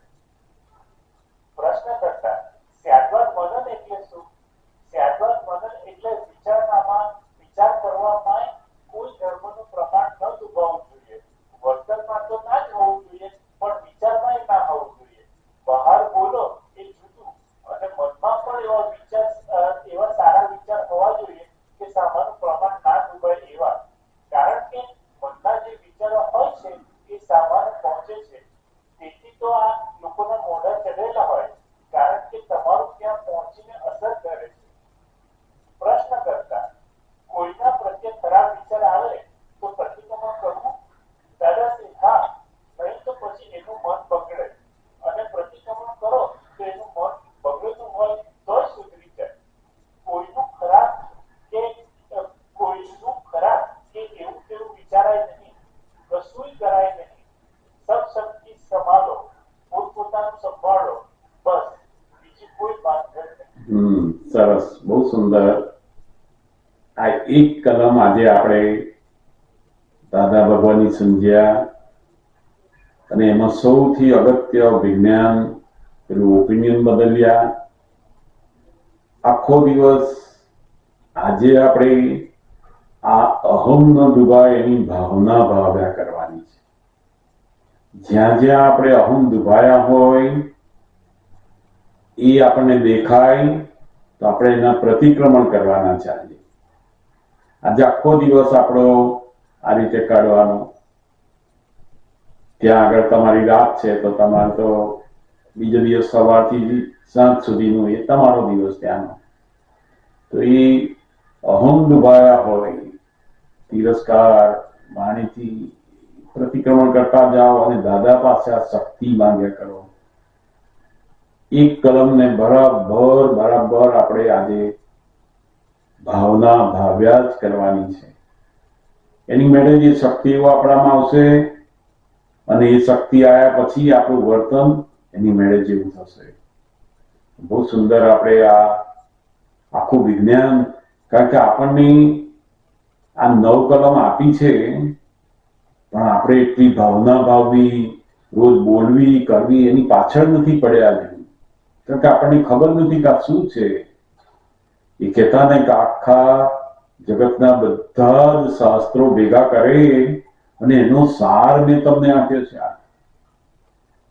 પ્રશ્ન કરતા ત્યાગવાદ મનન એટલે શું? ત્યાગવાદ મનન એટલે વિચાર કરવામાં કોઈ ધર્મનું પ્રમાણ ન દુભાવવું જોઈએ. વર્તનમાં તો ના જ હોવું જોઈએ, પણ વિચારમાં ના હોવું જોઈએ. બહાર બોલો એ જુદું, અને મનમાં પણ એવા સારા વિચાર હોવા જોઈએ કે સામાનું પ્રમાણ ના દુભાય એવા. કારણ કે મનના જે વિચારો હોય છે એ સામાને પહોંચે છે. તેથી તો આ લોકોના મોઢા ચડેલા હોય, કારણ કે તમારું ત્યાં પહોંચીને અસર કરે છે. પ્રશ્ન કરતા કોઈના પ્રત્યે ખરાબ વિચાર આવે તો પ્રતિક્રમણ કરવું? દાદાશ્રી હા, નહીં તો પછી એનું મન બગડે, અને પ્રતિક્રમણ કરો તો એનું મન બગડેલું હોય તોય સુધરી જાય. કોઈનું ખરાબ કે એવું તેવું વિચારાય નહીં, કશું કરાય નહીં. સબ શક્તિ સંભાળો, પોતપોતાનું સંભાળો, બસ, બીજી કોઈ બાંધછોડ નહીં. સરસ, બહુ સુંદર. આ એક કલમ આજે આપણે દાદા ભગવાનની સમજ્યા, અને એમાં સૌથી અગત્ય વિજ્ઞાન પેલું ઓપિનિયન બદલ્યા. આખો દિવસ આજે આપણે આ અહમ ન દુભાય એની ભાવના ભાવ્યા કરવાની છે. જ્યાં જ્યાં આપણે અહમ દુભાયા હોય એ આપણને દેખાય તો આપણે એના પ્રતિક્રમણ કરવાના ચાહીએ. આજે આખો દિવસ આપણો આ રીતે કાઢવાનો. ત્યાં આગળ તમારી રાત છે તો તમારે તો બીજો દિવસ સવારથી સાંજ સુધીનો એ તમારો દિવસ ત્યાંનો. તો એ અહમ દુભાયા હોય, તિરસ્કાર વાણીથી પ્રતિક્રમણ કરતા જાઓ અને દાદા પાસે આ શક્તિ માંગ્યા કરો. એક કલમને બરાબર આપણે આજે ભાવના ભાવ્યા જ કરવાની છે. એની મેળે જે શક્તિઓ આપણામાં આવશે અને એ શક્તિ આવ્યા પછી આપણું વર્તન એની મેળે જેવું થશે. બહુ સુંદર આપણે આ આખું વિજ્ઞાન, કારણ કે આપણને આ 9 કલમ આપી છે, પણ આપણે એટલી ભાવના ભાવવી, રોજ બોલવી કરવી એની પાછળ નથી પડ્યા હજુ. કારણ કે આપણને ખબર નથી કે આ શું છે. એ કહેતા ને કે આખા જગતના બધા જ શાસ્ત્રો ભેગા કરે અને એનો સાર મેં તમને આપ્યો છે.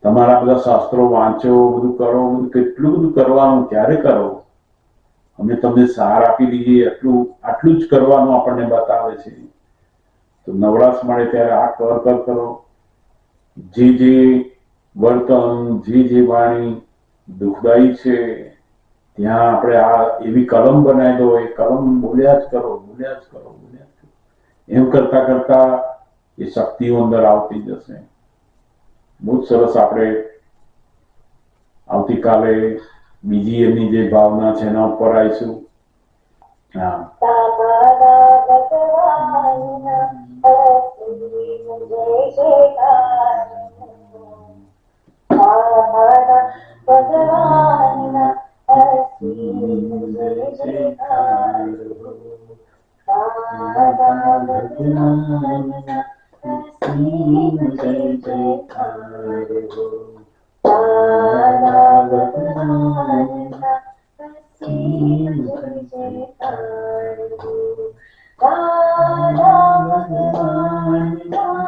તમારા બધા શાસ્ત્રો વાંચો, બધું કરો, બધું કેટલું બધું કરવાનું, ક્યારે કરો? અમે તમને સાર આપી દઈએ, આટલું જ કરવાનું આપણને બતાવે છે. તો નવરાશ મળે ત્યારે આ કર કરો. જે વર્તન, જે વાણી દુઃખદાયી છે ત્યાં આપણે આ એવી કલમ બનાવી દો, એ કલમ બોલ્યા જ કરો. એમ કરતા કરતા એ શક્તિઓ અંદર આવતી જશે. બહુ જ સરસ. આપણે આવતીકાલે બીજી એમની જે ભાવના છે એના ઉપર આવીશું. હા, તમારા ભગવાનના અસીમ જય જયકાર. તમારા ભગવાનના અસીમ જય જયકાર. તમારા ભગવાનના અસીમ જય જયકાર. તારા ભગવાનના અસીમ જય જયકાર. તારા ભગવાનના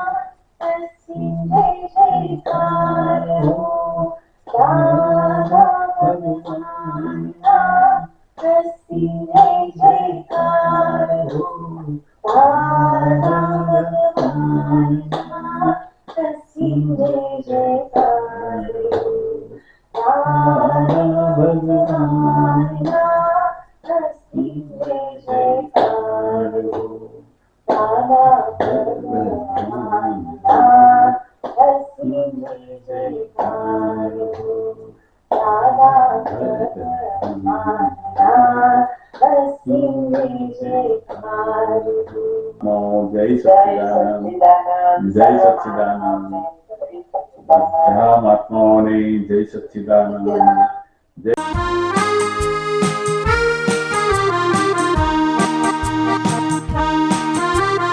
અસીમ જય જયકાર. તારા ભગવાનના અસીમ જય જયકાર. તારા ભગવાનના અસીમ જય જયકાર. તારા ભગવાનના અસીમ જય જયકાર. તારા ભગવાનના અસીમ જય જયકાર. તારા ભગવાનના અસીમ જય જયકાર. જય સચ્ચિદાનંદ. જય સચ્ચિદાનંદ. બધા મહાત્માઓને જય સચ્ચિદાનંદ.